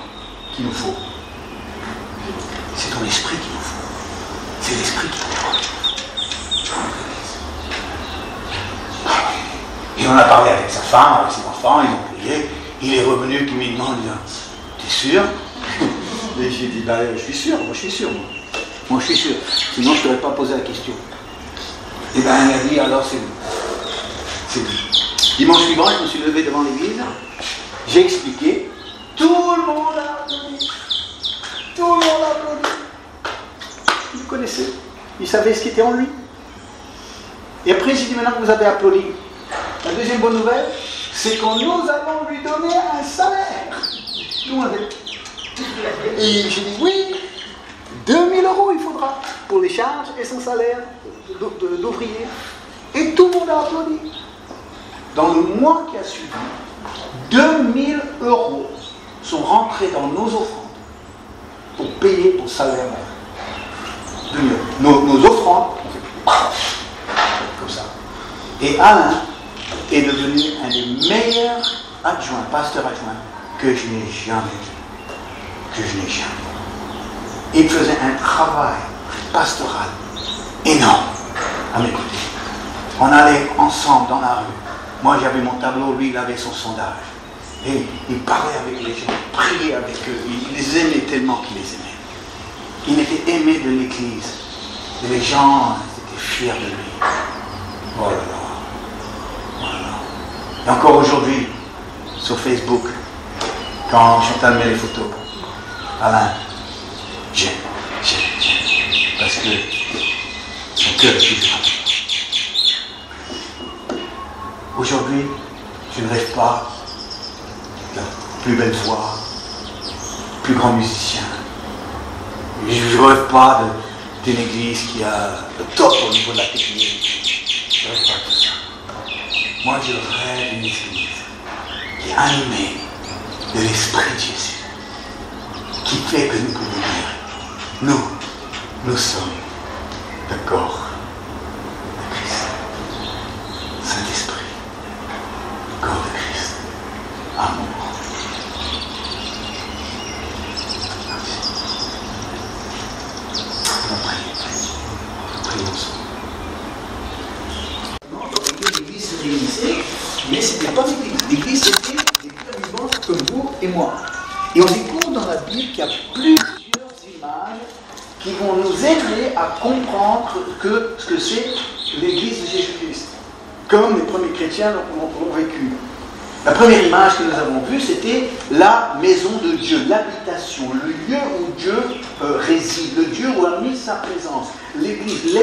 qu'il nous faut. C'est ton esprit qu'il nous faut. C'est l'esprit qu'il nous faut. Et on a parlé avec sa femme, avec ses enfants, ils ont prié. Il est revenu timidement en disant, t'es sûr? Et j'ai dit, je suis sûr, moi je suis sûr. Moi je suis sûr, sinon je ne t'aurais pas posé la question. Et il a dit, alors c'est vous. C'est vous. Dimanche suivant, je me suis levé devant l'église, j'ai expliqué, tout le monde a applaudi. Tout le monde a applaudi. Il le connaissait, il savait ce qui était en lui. Et après, j'ai dit, maintenant que vous avez applaudi, la deuxième bonne nouvelle, c'est que nous allons lui donner un salaire. Tout le monde a dit. Et j'ai dit, oui, 2000 € il faudra pour les charges et son salaire d'ouvrier. Et tout le monde a applaudi. Dans le mois qui a suivi, 2000 € sont rentrés dans nos offrandes pour payer ton salaire. 2000 €. Nos offrandes, on fait comme ça. Et Alain est devenu un des meilleurs adjoints, pasteurs adjoints, que je n'ai jamais vu. Il faisait un travail pastoral énorme à mes côtés. On allait ensemble dans la rue. Moi j'avais mon tableau, lui il avait son sondage. Et il parlait avec les gens, il priait avec eux. Il les aimait tellement qu'il les aimait. Il était aimé de l'Église. Et les gens étaient fiers de lui. Oh là là. Et encore aujourd'hui, sur Facebook, quand Chantal met les photos, Alain, j'aime. Parce que son cœur est plus grand. Aujourd'hui, je ne rêve pas de la plus belle voix, plus grand musicien. Je ne rêve pas d'une église qui a le top au niveau de la technique. Je ne rêve pas de ça. Moi, je rêve d'une église qui est animée de l'Esprit de Jésus, qui fait que nous pouvons dire, nous sommes le corps de Christ. Saint-Esprit, le corps de Christ, amour. L'église se réunissait, mais ce n'était pas l'église. L'église, c'était des cœurs vivants comme vous et moi. Et on découvre dans la Bible qu'il y a plusieurs images qui vont nous aider à comprendre ce que c'est l'église de Jésus-Christ, comme les premiers chrétiens l'ont vécu. La première image que nous avons vue, c'était la maison de Dieu, l'habitation, le lieu où Dieu réside, le Dieu où a mis sa présence. L'église,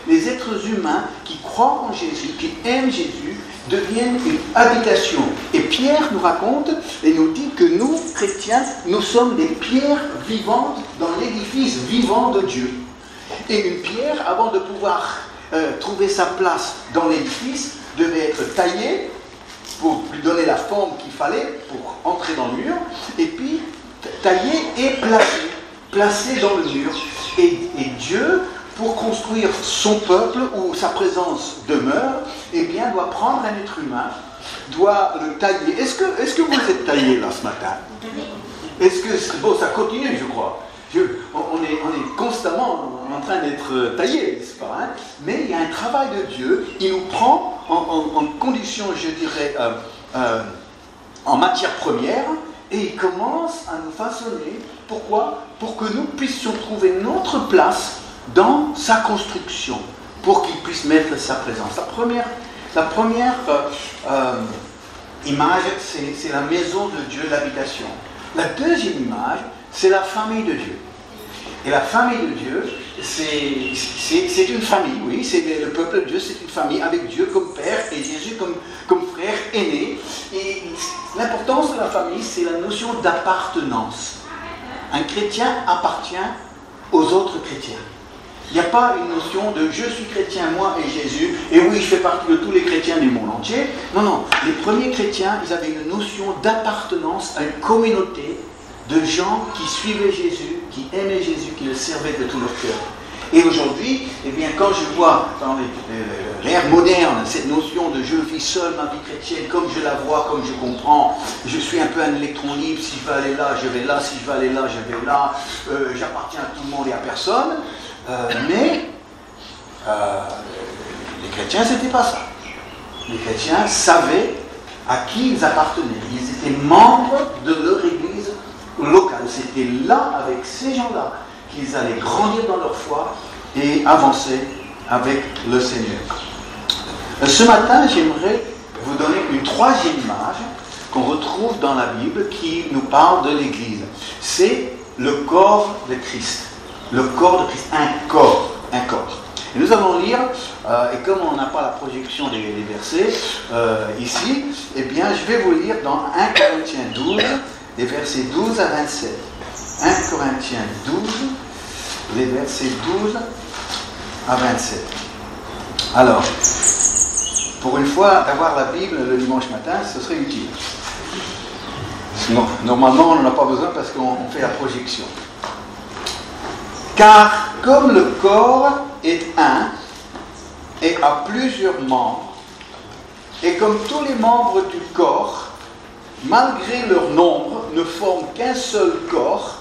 les êtres humains qui croient en Jésus, qui aiment Jésus, deviennent une habitation. Et Pierre nous raconte et nous dit que nous, chrétiens, nous sommes des pierres vivantes dans l'édifice vivant de Dieu. Et une pierre, avant de pouvoir trouver sa place dans l'édifice, devait être taillée pour lui donner la forme qu'il fallait pour entrer dans le mur, et puis taillée et placée dans le mur. Et Dieu, pour construire son peuple où sa présence demeure, eh bien, doit prendre un être humain, doit le tailler. Est-ce que vous êtes taillé là ce matin? Bon, ça continue, je crois. On est constamment en train d'être taillé, n'est-ce pas, hein? Mais il y a un travail de Dieu, il nous prend en condition, je dirais, en matière première, et il commence à nous façonner. Pourquoi? Pour que nous puissions trouver notre place dans sa construction, pour qu'il puisse mettre sa présence. La première image, c'est la maison de Dieu, l'habitation. La deuxième image, c'est la famille de Dieu. Et la famille de Dieu, c'est une famille, oui, c'est le peuple de Dieu, c'est une famille avec Dieu comme père et Jésus comme frère aîné. Et l'importance de la famille, c'est la notion d'appartenance. Un chrétien appartient aux autres chrétiens. Il n'y a pas une notion de je suis chrétien, moi et Jésus, et oui, je fais partie de tous les chrétiens du monde entier. Non, non, les premiers chrétiens, ils avaient une notion d'appartenance à une communauté de gens qui suivaient Jésus, qui aimaient Jésus, qui le servaient de tout leur cœur. Et aujourd'hui, eh bien, quand je vois dans l'ère moderne cette notion de je vis seul ma vie chrétienne, comme je la vois, comme je comprends, je suis un peu un électron libre, si je veux aller là, je vais là, si je veux aller là, je vais là, j'appartiens à tout le monde et à personne, mais les chrétiens, c'était pas ça. Les chrétiens savaient à qui ils appartenaient. Ils étaient membres de leur église locale. C'était là, avec ces gens-là, qu'ils allaient grandir dans leur foi et avancer avec le Seigneur. Ce matin, j'aimerais vous donner une troisième image qu'on retrouve dans la Bible qui nous parle de l'Église. C'est le corps de Christ. Le corps de Christ, un corps. Et nous allons lire, et comme on n'a pas la projection des versets ici, eh bien je vais vous lire dans 1 Corinthiens 12, les versets 12 à 27. 1 Corinthiens 12, les versets 12 à 27. Alors, pour une fois, d'avoir la Bible le dimanche matin, ce serait utile. Normalement, on n'en a pas besoin parce qu'on fait la projection. Car comme le corps est un et a plusieurs membres, et comme tous les membres du corps, malgré leur nombre, ne forment qu'un seul corps,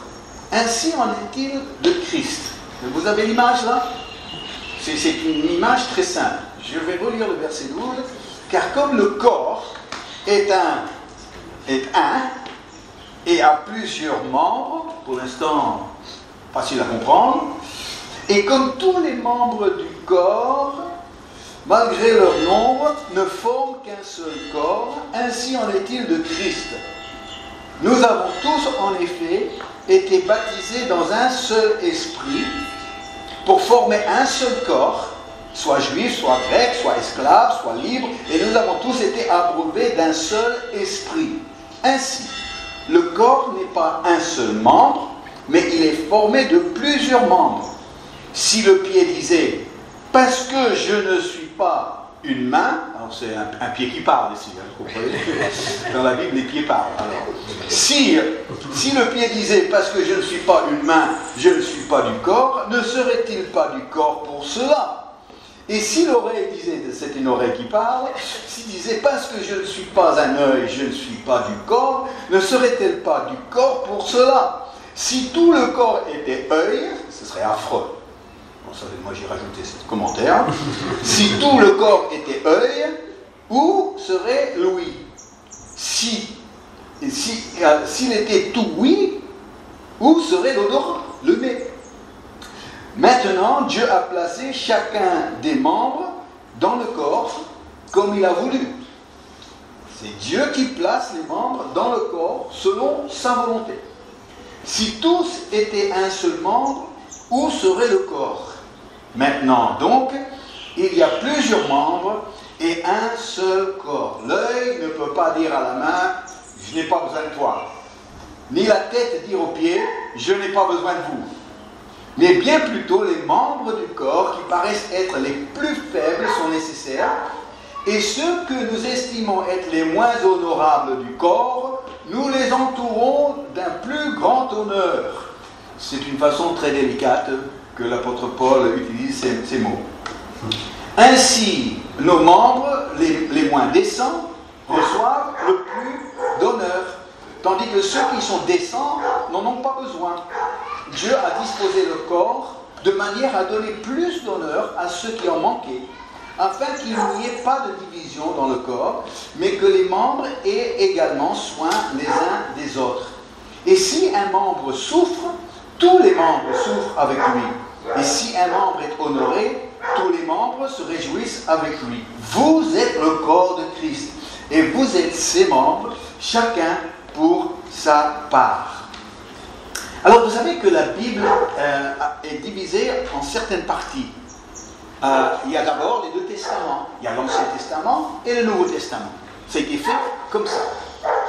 ainsi en est-il de Christ. Vous avez l'image là? C'est une image très simple. Je vais relire le verset 12. Car comme le corps est un et a plusieurs membres, pour l'instant facile à comprendre, et comme tous les membres du corps, malgré leur nombre, ne forment qu'un seul corps, ainsi en est-il de Christ. Nous avons tous en effet été baptisés dans un seul esprit pour former un seul corps, soit juif, soit grec, soit esclave, soit libre, et nous avons tous été abreuvés d'un seul esprit. Ainsi, le corps n'est pas un seul membre, mais il est formé de plusieurs membres. Si le pied disait « parce que je ne suis pas une main », alors c'est un pied qui parle ici, hein, vous comprenez. Dans la Bible, les pieds parlent. Alors, si le pied disait « parce que je ne suis pas une main, je ne suis pas du corps », ne serait-il pas du corps pour cela? Et si l'oreille disait, c'est une oreille qui parle, s'il disait « parce que je ne suis pas un œil, je ne suis pas du corps », ne serait-elle pas du corps pour cela? Si tout le corps était œil, ce serait affreux. Bon, ça, moi j'ai rajouté ce commentaire. Si tout le corps était œil, où serait l'ouïe? S'il était tout ouïe, où serait l'odorat? Le nez. Maintenant, Dieu a placé chacun des membres dans le corps comme il a voulu. C'est Dieu qui place les membres dans le corps selon sa volonté. Si tous étaient un seul membre, où serait le corps? Maintenant donc, il y a plusieurs membres et un seul corps. L'œil ne peut pas dire à la main « je n'ai pas besoin de toi », ni la tête dire aux pieds « je n'ai pas besoin de vous », mais bien plutôt les membres du corps qui paraissent être les plus faibles sont nécessaires, et ceux que nous estimons être les moins honorables du corps, nous les entourons d'un plus grand honneur. C'est une façon très délicate que l'apôtre Paul utilise ces mots. Ainsi, nos membres, les moins décents, reçoivent le plus d'honneur, tandis que ceux qui sont décents n'en ont pas besoin. Dieu a disposé le corps de manière à donner plus d'honneur à ceux qui en manquaient, afin qu'il n'y ait pas de division dans le corps, mais que les membres aient également soin les uns des autres. Et si un membre souffre, tous les membres souffrent avec lui. Et si un membre est honoré, tous les membres se réjouissent avec lui. Vous êtes le corps de Christ, et vous êtes ses membres, chacun pour sa part. Alors vous savez que la Bible est divisée en certaines parties. Il y a d'abord les deux testaments. Il y a l'Ancien Testament et le Nouveau Testament. Ça a été fait comme ça.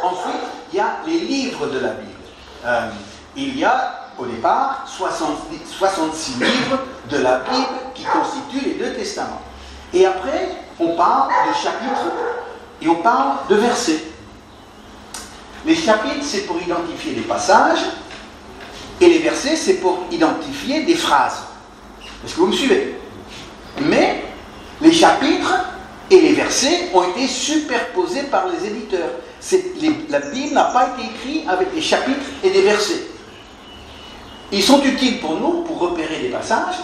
Ensuite, il y a les livres de la Bible. Il y a au départ 66 livres de la Bible qui constituent les deux testaments. Et après, on parle de chapitres et on parle de versets. Les chapitres, c'est pour identifier des passages, et les versets, c'est pour identifier des phrases. Est-ce que vous me suivez? Mais les chapitres et les versets ont été superposés par les éditeurs. La Bible n'a pas été écrite avec des chapitres et des versets. Ils sont utiles pour nous, pour repérer des passages,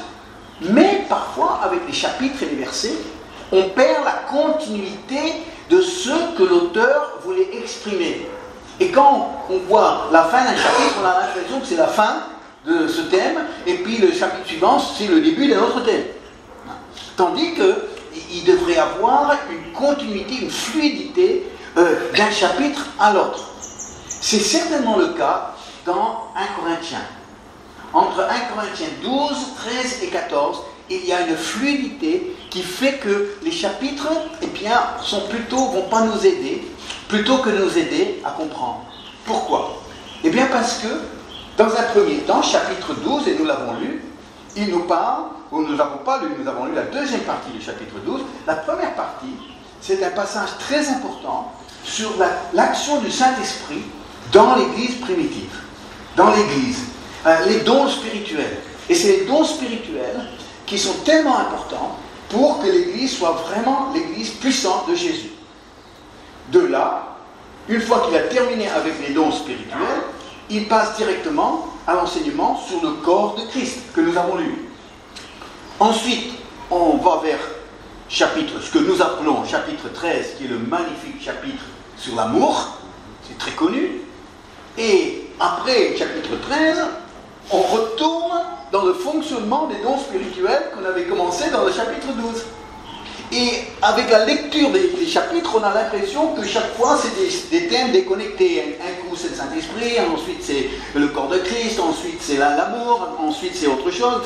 mais parfois, avec les chapitres et les versets, on perd la continuité de ce que l'auteur voulait exprimer. Et quand on voit la fin d'un chapitre, on a l'impression que c'est la fin de ce thème, et puis le chapitre suivant, c'est le début d'un autre thème. Tandis qu'il devrait avoir une continuité, une fluidité d'un chapitre à l'autre. C'est certainement le cas dans 1 Corinthiens. Entre 1 Corinthiens 12, 13 et 14, il y a une fluidité qui fait que les chapitres, vont pas nous aider, plutôt que nous aider à comprendre. Pourquoi? Eh bien parce que, dans un premier temps, chapitre 12, et nous l'avons lu, il nous parle, ou nous n'avons pas lu, nous avons lu la deuxième partie du chapitre 12. La première partie, c'est un passage très important sur l'action du Saint-Esprit dans l'Église primitive, dans l'Église, les dons spirituels. Et c'est les dons spirituels qui sont tellement importants pour que l'Église soit vraiment l'Église puissante de Jésus. De là, une fois qu'il a terminé avec les dons spirituels, il passe directement à l'enseignement sur le corps de Christ que nous avons lu. Ensuite, on va vers ce que nous appelons chapitre 13, qui est le magnifique chapitre sur l'amour, c'est très connu. Et après chapitre 13, on retourne dans le fonctionnement des dons spirituels qu'on avait commencé dans le chapitre 12. Et avec la lecture des chapitres, on a l'impression que chaque fois, c'est des thèmes déconnectés. Un coup, c'est le Saint-Esprit, ensuite, c'est le corps de Christ, ensuite, c'est l'amour, ensuite, c'est autre chose.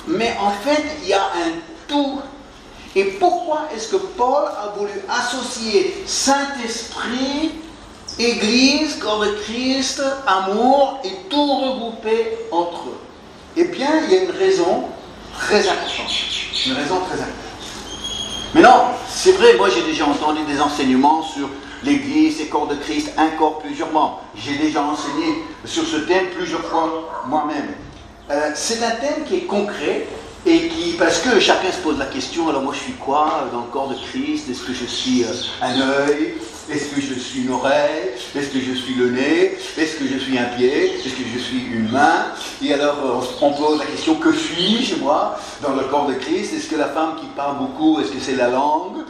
Mais en fait, il y a un tout. Et pourquoi est-ce que Paul a voulu associer Saint-Esprit, Église, corps de Christ, amour, et tout regrouper entre eux? Eh bien, il y a une raison très importante. Une raison très importante. Mais non, c'est vrai, moi j'ai déjà entendu des enseignements sur l'Église et corps de Christ, un corps, plusieurs membres. J'ai déjà enseigné sur ce thème plusieurs fois moi-même. C'est un thème qui est concret et parce que chacun se pose la question, alors moi je suis quoi dans le corps de Christ? Est-ce que je suis un œil? Est-ce que je suis une oreille? Est-ce que je suis le nez? Est-ce que je suis un pied? Est-ce que je suis une main? Et alors on pose la question, que suis-je moi dans le corps de Christ? Est-ce que la femme qui parle beaucoup, est-ce que c'est la langue?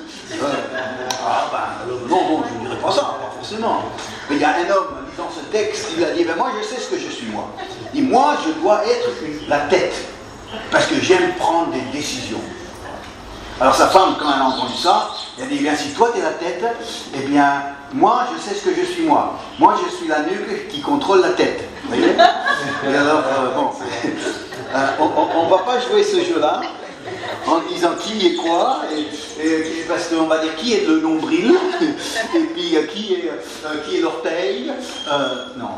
Non, je ne dirais pas ça, pas forcément. Mais il y a un homme, lisant ce texte, il a dit, moi je sais ce que je suis moi. Et moi je dois être la tête, parce que j'aime prendre des décisions. Alors sa femme, quand elle a entendu ça, elle a dit, bien si toi tu es la tête, eh bien moi je sais ce que je suis moi. Moi je suis la nuque qui contrôle la tête. Vous voyez? Et alors, on ne va pas jouer ce jeu-là en disant qui est quoi, parce qu'on va dire qui est le nombril, et puis qui est l'orteil. Non,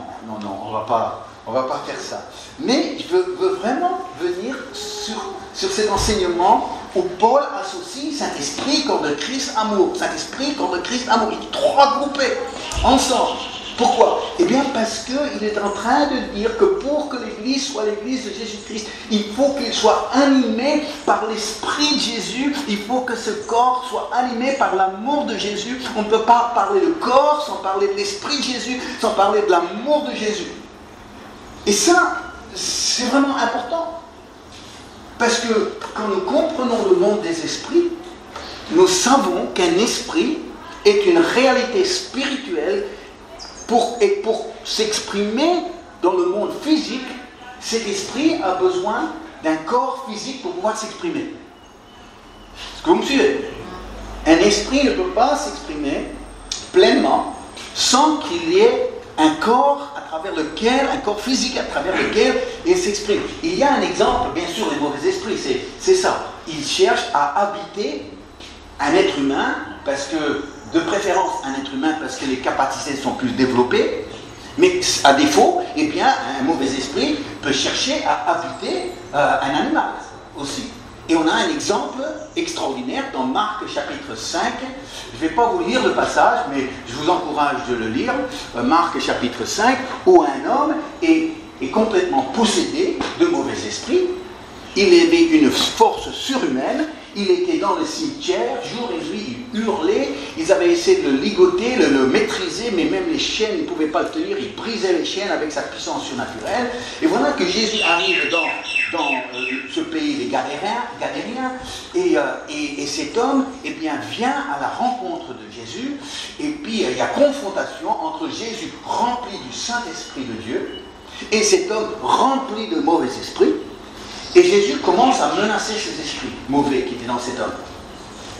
on va pas faire ça. Mais je veux vraiment venir sur cet enseignement où Paul associe Saint-Esprit, corps de Christ, amour. Saint-Esprit, corps de Christ, amour. Les trois groupés ensemble. Pourquoi? Eh bien parce qu'il est en train de dire que pour que l'Église soit l'Église de Jésus-Christ, il faut qu'il soit animé par l'Esprit de Jésus, il faut que ce corps soit animé par l'amour de Jésus. On ne peut pas parler de corps sans parler de l'Esprit de Jésus, sans parler de l'amour de Jésus. Et ça, c'est vraiment important. Parce que quand nous comprenons le monde des esprits, nous savons qu'un esprit est une réalité spirituelle. Et pour s'exprimer dans le monde physique, cet esprit a besoin d'un corps physique pour pouvoir s'exprimer. Est-ce que vous me suivez? Un esprit ne peut pas s'exprimer pleinement sans qu'il y ait un corps un corps physique à travers lequel il s'exprime. Il y a un exemple, bien sûr, des mauvais esprits, c'est ça. Ils cherchent à habiter un être humain, parce que, de préférence, un être humain, parce que les capacités sont plus développées, Mais à défaut, eh bien, un mauvais esprit peut chercher à habiter un animal aussi. Et on a un exemple extraordinaire dans Marc chapitre 5. Je ne vais pas vous lire le passage, mais je vous encourage de le lire. Marc chapitre 5, où un homme est complètement possédé de mauvais esprits. Il avait une force surhumaine. Il était dans le cimetière, jour et nuit, il hurlait. Ils avaient essayé de le ligoter, le maîtriser, mais même les chaînes, ils ne pouvaient pas le tenir. Il brisait les chaînes avec sa puissance surnaturelle. Et voilà que Jésus arrive dans ce pays des Gadériens, et cet homme, eh bien, vient à la rencontre de Jésus. Et puis, il y a confrontation entre Jésus rempli du Saint-Esprit de Dieu et cet homme rempli de mauvais esprits. Et Jésus commence à menacer ces esprits mauvais qui étaient dans cet homme.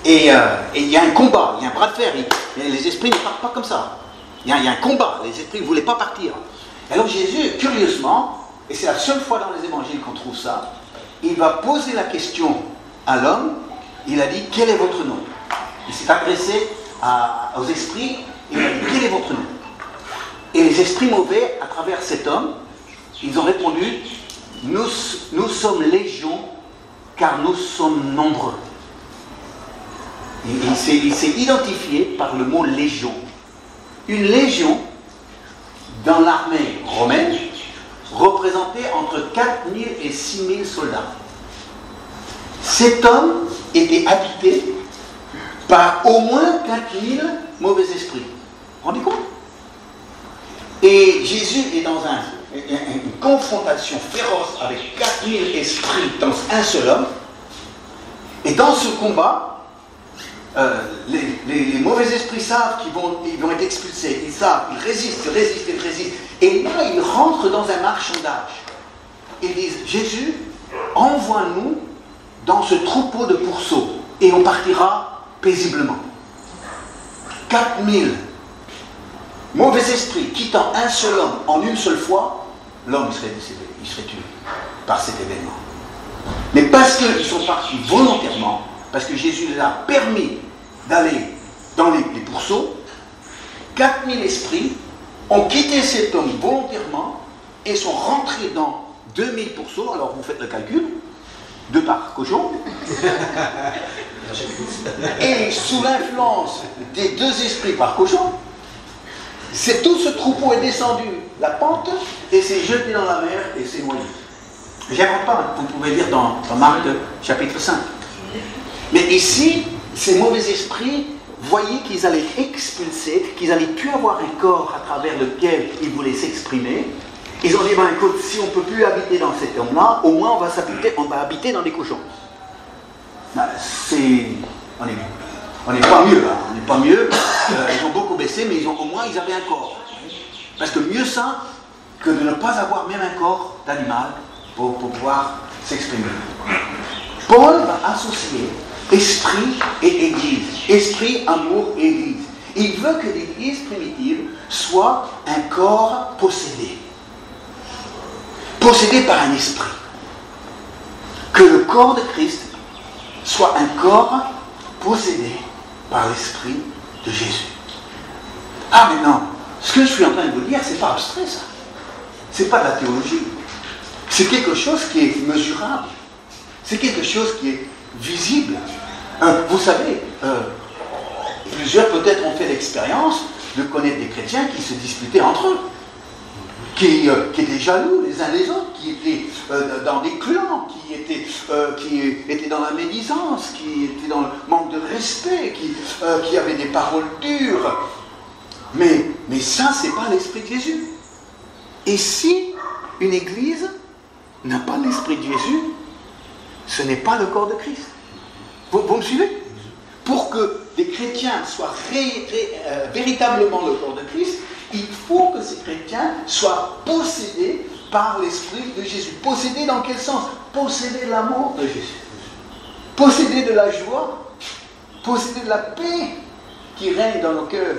Et il y a un combat, il y a un bras de fer. Les esprits ne partent pas comme ça. Il y a un combat, les esprits ne voulaient pas partir. Alors Jésus, curieusement, et c'est la seule fois dans les évangiles qu'on trouve ça, il va poser la question à l'homme. Il a dit, quel est votre nom? Il s'est adressé aux esprits, il a dit, quel est votre nom? Et les esprits mauvais, à travers cet homme, ils ont répondu, nous sommes légion, car nous sommes nombreux. Il s'est identifié par le mot légion. Une légion, dans l'armée romaine, représentait entre 4000 et 6000 soldats. Cet homme était habité par au moins 4000 mauvais esprits. Vous vous rendez compte? Et Jésus est dans une confrontation féroce avec 4000 esprits dans un seul homme. Et dans ce combat, les mauvais esprits savent qu'ils vont être expulsés. Ils savent, ils résistent. Et là, ils rentrent dans un marchandage. Ils disent, Jésus, envoie-nous dans ce troupeau de pourceaux et on partira paisiblement. 4000 mauvais esprits quittant un seul homme en une seule fois, l'homme serait décédé, il serait tué par cet événement. Mais parce qu'ils sont partis volontairement, parce que Jésus les a permis d'aller dans les pourceaux, 4000 esprits ont quitté cet homme volontairement et sont rentrés dans 2000 pourceaux. Alors vous faites le calcul, 2 par cochon. Et sous l'influence des 2 esprits par cochon, tout ce troupeau est descendu la pente et s'est jeté dans la mer et s'est noyé. J'invente pas, vous pouvez lire dans Marc chapitre 5. Mais ici, ces mauvais esprits voyaient qu'ils allaient expulser, qu'ils allaient plus avoir un corps à travers lequel ils voulaient s'exprimer. Ils ont dit, ben écoute, si on ne peut plus habiter dans cet homme-là, au moins on va habiter dans des cochons. Ben, on n'est pas mieux, hein. On n'est pas mieux. Ils ont beaucoup baissé, mais au moins ils avaient un corps. Parce que mieux ça que de ne pas avoir même un corps d'animal pour pouvoir s'exprimer. Paul va associer esprit et église. Esprit, amour et église. Il veut que l'église primitive soit un corps possédé. Possédé par un esprit. Que le corps de Christ soit un corps possédé par l'esprit de Jésus. Ah mais non, ce que je suis en train de vous dire, c'est pas abstrait ça. C'est pas de la théologie. C'est quelque chose qui est mesurable. C'est quelque chose qui est visible. Vous savez, plusieurs peut-être ont fait l'expérience de connaître des chrétiens qui se disputaient entre eux. Qui étaient jaloux les uns les autres, qui étaient dans des clans, qui étaient dans la médisance, qui étaient dans le manque de respect, qui avaient des paroles dures. Mais ça, c'est pas l'esprit de Jésus. Et si une église n'a pas l'esprit de Jésus, ce n'est pas le corps de Christ. Vous me suivez? Pour que des chrétiens soient véritablement le corps de Christ, il faut que ces chrétiens soient possédés par l'Esprit de Jésus. Possédés dans quel sens? Possédés de l'amour de Jésus. Possédés de la joie. Possédés de la paix qui règne dans nos cœurs.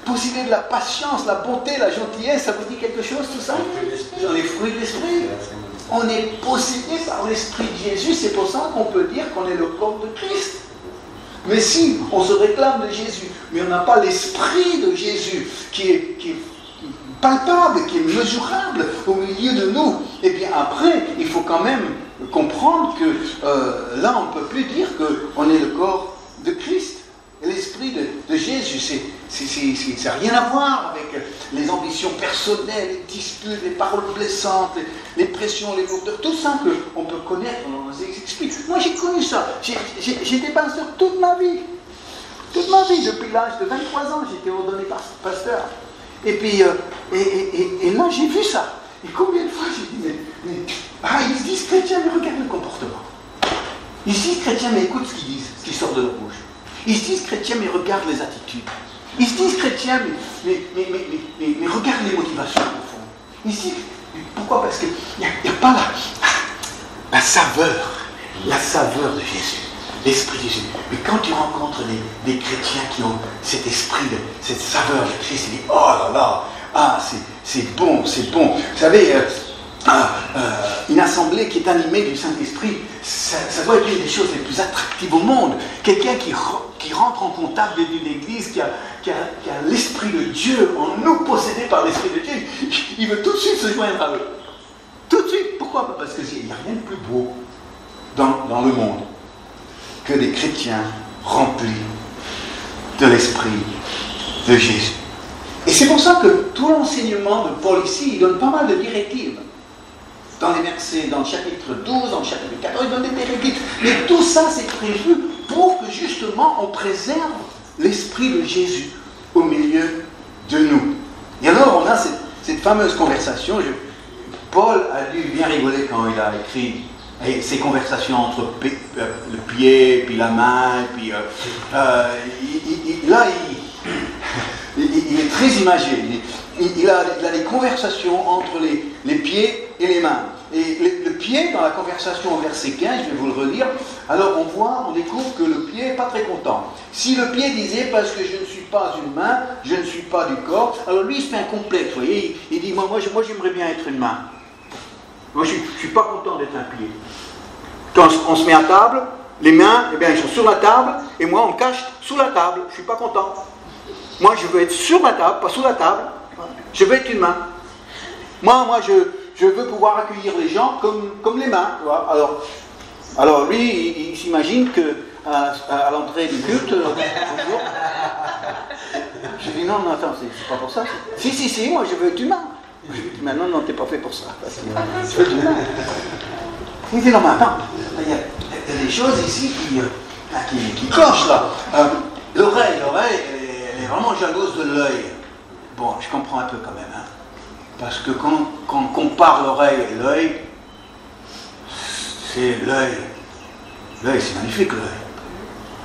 Possédés de la patience, la bonté, la gentillesse. Ça vous dit quelque chose tout ça? Dans les fruits de l'Esprit. On est possédés par l'Esprit de Jésus. C'est pour ça qu'on peut dire qu'on est le corps de Christ. Mais si on se réclame de Jésus, mais on n'a pas l'esprit de Jésus qui est palpable, qui est mesurable au milieu de nous. Et bien après, il faut quand même comprendre que là, on ne peut plus dire qu'on est le corps de Christ. Et l'esprit de Jésus, ça n'a rien à voir avec les ambitions personnelles, les disputes, les paroles blessantes, les pressions, les lourdeurs, tout ça qu'on peut connaître, on nous explique. Moi, j'ai connu ça. J'ai été pasteur toute ma vie. Toute ma vie, depuis l'âge de 23 ans, j'étais ordonné pasteur. Et puis, et là, j'ai vu ça. Et combien de fois j'ai dit, ils se disent chrétiens, mais regarde le comportement. Ils se disent chrétiens, mais écoute ce qu'ils disent, ce qui sort de leur bouche. Ils se disent chrétiens, mais regarde les attitudes. Ils se disent chrétiens, mais regarde les motivations au fond. Ils se disent, pourquoi? Parce qu'il n'y a pas la saveur de Jésus. L'esprit de Jésus. Mais quand tu rencontres des chrétiens qui ont cet esprit, cette saveur de Christ, ils disent, oh là là, c'est bon, c'est bon. Vous savez, une assemblée qui est animée du Saint-Esprit, ça doit être une des choses les plus attractives au monde. Quelqu'un qui rentre en contact d'une église, qui a l'esprit de Dieu en nous, possédé par l'esprit de Dieu, il veut tout de suite se joindre à eux. Tout de suite. Pourquoi? Parce qu'il n'y a rien de plus beau dans le monde que des chrétiens remplis de l'esprit de Jésus. Et c'est pour ça que tout l'enseignement de Paul ici, il donne pas mal de directives. Dans les versets, dans le chapitre 12, dans le chapitre 14, il donne des directives. Mais tout ça, c'est prévu pour que justement on préserve l'esprit de Jésus au milieu de nous. Et alors, on a cette fameuse conversation. Paul a dû bien rigoler quand il a écrit ces conversations entre le pied, puis la main, puis là, il est très imagé. Il a des conversations entre les pieds et les mains. Et le pied, dans la conversation au verset 15, je vais vous le relire, alors on découvre que le pied n'est pas très content. Si le pied disait, parce que je ne suis pas une main, je ne suis pas du corps, alors lui il se fait un complexe, vous voyez, il dit, moi j'aimerais bien être une main. Moi je ne suis pas content d'être un pied. Quand on se met à table, les mains, eh bien, ils sont sur la table, et moi on me cache sous la table, je ne suis pas content. Moi je veux être sur la table, pas sous la table, je veux être une main. Moi je veux pouvoir accueillir les gens comme les mains. Tu vois. Alors lui, il s'imagine qu'à l'entrée du culte, bonjour. Je dis non, attends, c'est pas pour ça. Si, moi je veux être humain. Je dis, mais non, t'es pas fait pour ça. Je veux être humain. Il dit non, mais attends, il y a des choses ici qui clochent là. L'oreille, elle est vraiment jalouse de l'œil. Bon, je comprends un peu quand même. Hein. Parce que quand on compare l'oreille et l'œil, c'est l'œil. L'œil, c'est magnifique, l'œil.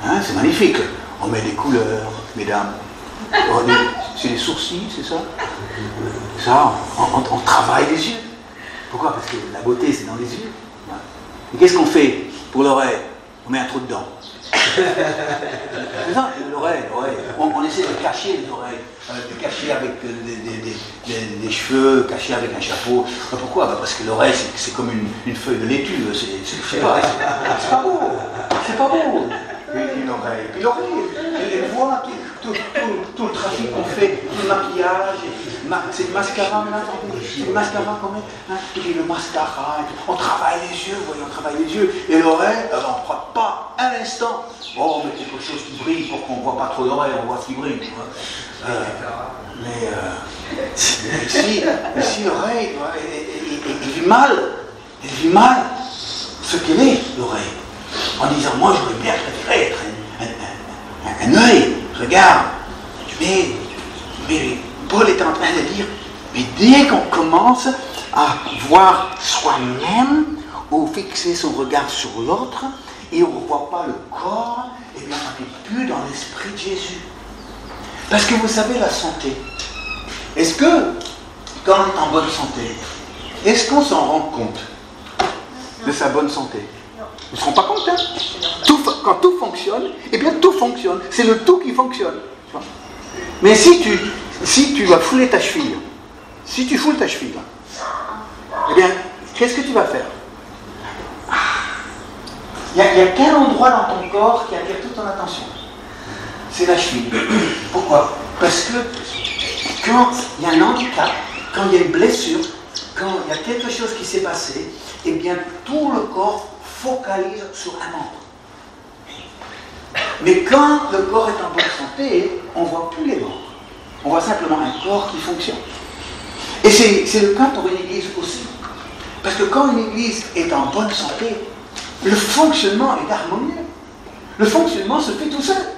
Hein, c'est magnifique. On met des couleurs, mesdames. C'est les sourcils, c'est ça? Ça, on travaille les yeux. Pourquoi? Parce que la beauté, c'est dans les yeux. Et qu'est-ce qu'on fait pour l'oreille? On met un trou dedans. C'est ça, l'oreille. On essaie de cacher les oreilles, de cacher avec des cheveux, cacher avec un chapeau. Pourquoi? Parce que l'oreille, c'est comme une feuille de laitue. C'est pas beau. C'est pas beau. Puis l'oreille, elle voit tout le trafic qu'on fait, tout le maquillage, c'est le mascara, c'est le mascara quand même, hein, puis le mascara, on travaille les yeux, voyez, on travaille les yeux, et l'oreille, on ne frotte pas un instant. Oh, mais quelque chose qui brille pour qu'on ne voit pas trop l'oreille, on voit ce qui brille. Si l'oreille, elle vit mal ce qu'elle est, l'oreille. En disant, moi j'aurais bien préféré être un œil, regarde. Mais Paul est en train de dire, mais dès qu'on commence à voir soi-même ou fixer son regard sur l'autre et on ne voit pas le corps, eh bien on n'est plus dans l'esprit de Jésus. Parce que vous savez, la santé, est-ce que quand on est en bonne santé, est-ce qu'on s'en rend compte de sa bonne santé? Ils ne se rendent pas compte, hein? Quand tout fonctionne, eh bien tout fonctionne. C'est le tout qui fonctionne. Mais si tu vas fouler ta cheville, si tu foules ta cheville, eh bien, qu'est-ce que tu vas faire? Il y a quel endroit dans ton corps qui attire toute ton attention? C'est la cheville. Pourquoi? Parce que quand il y a un handicap, quand il y a une blessure, quand il y a quelque chose qui s'est passé, eh bien tout le corps focalise sur un membre. Mais quand le corps est en bonne santé, on ne voit plus les membres. On voit simplement un corps qui fonctionne. Et c'est le cas pour une église aussi. Parce que quand une église est en bonne santé, le fonctionnement est harmonieux. Le fonctionnement se fait tout seul.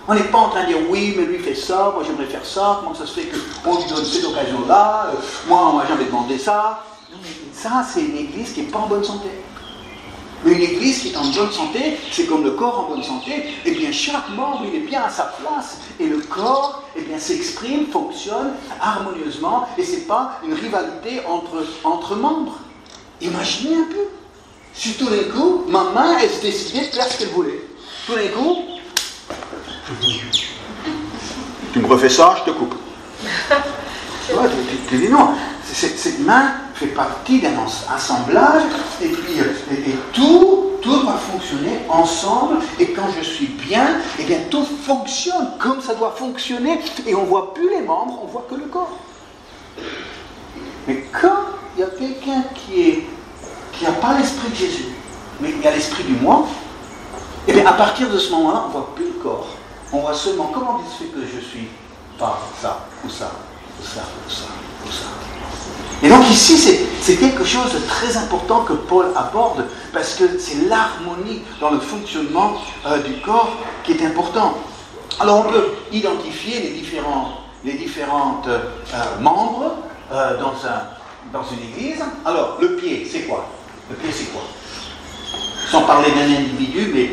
On n'est pas en train de dire oui, mais lui fait ça, moi j'aimerais faire ça, comment ça se fait qu'on lui donne cette occasion-là, moi on m'a jamais demandé ça. Non, mais ça, c'est une église qui n'est pas en bonne santé. Mais une église qui est en bonne santé, c'est comme le corps en bonne santé, et bien chaque membre il est bien à sa place, et le corps eh bien, s'exprime, fonctionne harmonieusement, et ce n'est pas une rivalité entre membres. Imaginez un peu, si tout d'un coup, ma main, elle se décidait de faire ce qu'elle voulait. Tout d'un coup, tu me refais ça, je te coupe. Tu vois, tu dis non. Cette main fait partie d'un assemblage, et puis tout doit fonctionner ensemble, et quand je suis bien, eh bien tout fonctionne comme ça doit fonctionner, et on ne voit plus les membres, on voit que le corps. Mais quand il y a quelqu'un qui n'a pas l'esprit de Jésus, mais il y a l'esprit du moi, et bien à partir de ce moment-là, on ne voit plus le corps. On voit seulement comment il se fait que je suis pas ça, ou ça, ou ça, ou ça, ou ça. Et donc ici, c'est quelque chose de très important que Paul aborde, parce que c'est l'harmonie dans le fonctionnement du corps qui est important. Alors on peut identifier les différentes membres dans une église. Alors, le pied, c'est quoi? Le pied, c'est quoi? Sans parler d'un individu, mais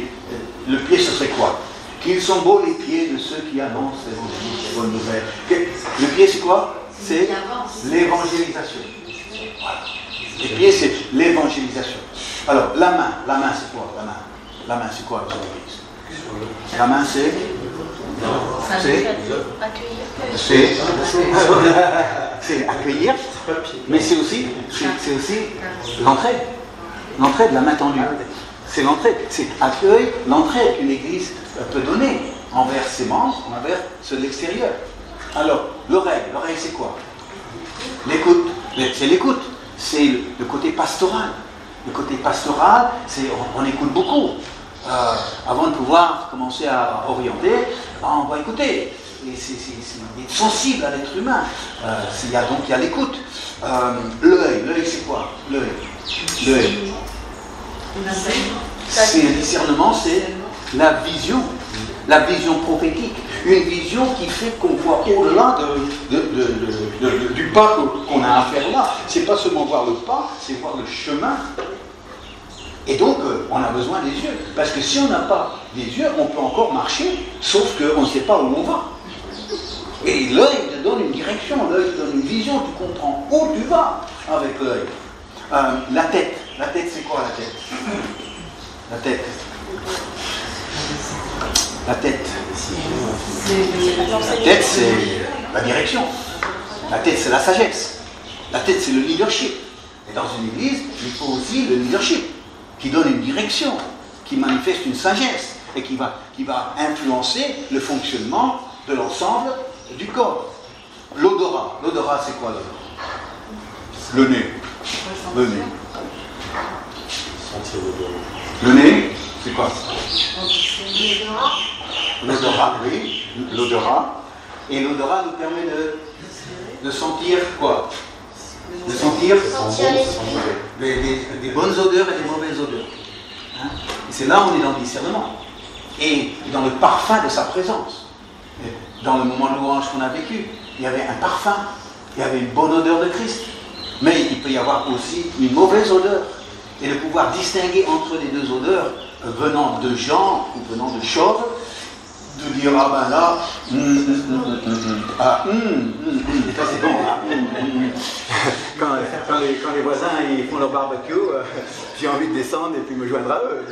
le pied, ce serait quoi? Qu'ils sont beaux les pieds de ceux qui annoncent les bonnes nouvelles. Le pied, c'est quoi? C'est l'évangélisation. Voilà. Les pieds, c'est l'évangélisation. Alors, la main, c'est quoi? La main, c'est quoi dans l'église? La main, c'est accueillir, mais c'est aussi l'entraide, la main tendue. C'est l'entraide, c'est accueil, l'entraide qu'une église peut donner envers ses membres, envers ceux de l'extérieur. Alors, l'oreille c'est quoi? L'écoute, c'est l'écoute, c'est le côté pastoral. Le côté pastoral, c'est on écoute beaucoup. Avant de pouvoir commencer à orienter, on va écouter. Et c'est sensible à l'être humain. Il y a l'écoute. L'œil, c'est quoi? L'œil. C'est le discernement, c'est la vision prophétique. Une vision qui fait qu'on voit au-delà du pas qu'on a à faire là. C'est pas seulement voir le pas, c'est voir le chemin. Et donc, on a besoin des yeux. Parce que si on n'a pas des yeux, on peut encore marcher, sauf qu'on ne sait pas où on va. Et l'œil te donne une direction, l'œil te donne une vision, tu comprends où tu vas avec l'œil. La tête, c'est quoi la tête? La tête, c'est la direction. La tête, c'est la sagesse. La tête, c'est le leadership. Et dans une église, il faut aussi le leadership, qui donne une direction, qui manifeste une sagesse, et qui va influencer le fonctionnement de l'ensemble du corps. L'odorat, c'est quoi l'odorat? Le nez, c'est quoi? L'odorat, oui, l'odorat. Et l'odorat nous permet de sentir quoi? De sentir des bonnes odeurs et des mauvaises odeurs. Hein? Et c'est là où on est dans le discernement. Et dans le parfum de sa présence. Et dans le moment de louange qu'on a vécu, il y avait un parfum, il y avait une bonne odeur de Christ. Mais il peut y avoir aussi une mauvaise odeur. Et de pouvoir distinguer entre les deux odeurs venant de gens ou venant de choses, de dire ah ben là, ça c'est bon. Quand les voisins ils font leur barbecue, j'ai envie de descendre et puis me joindre à eux.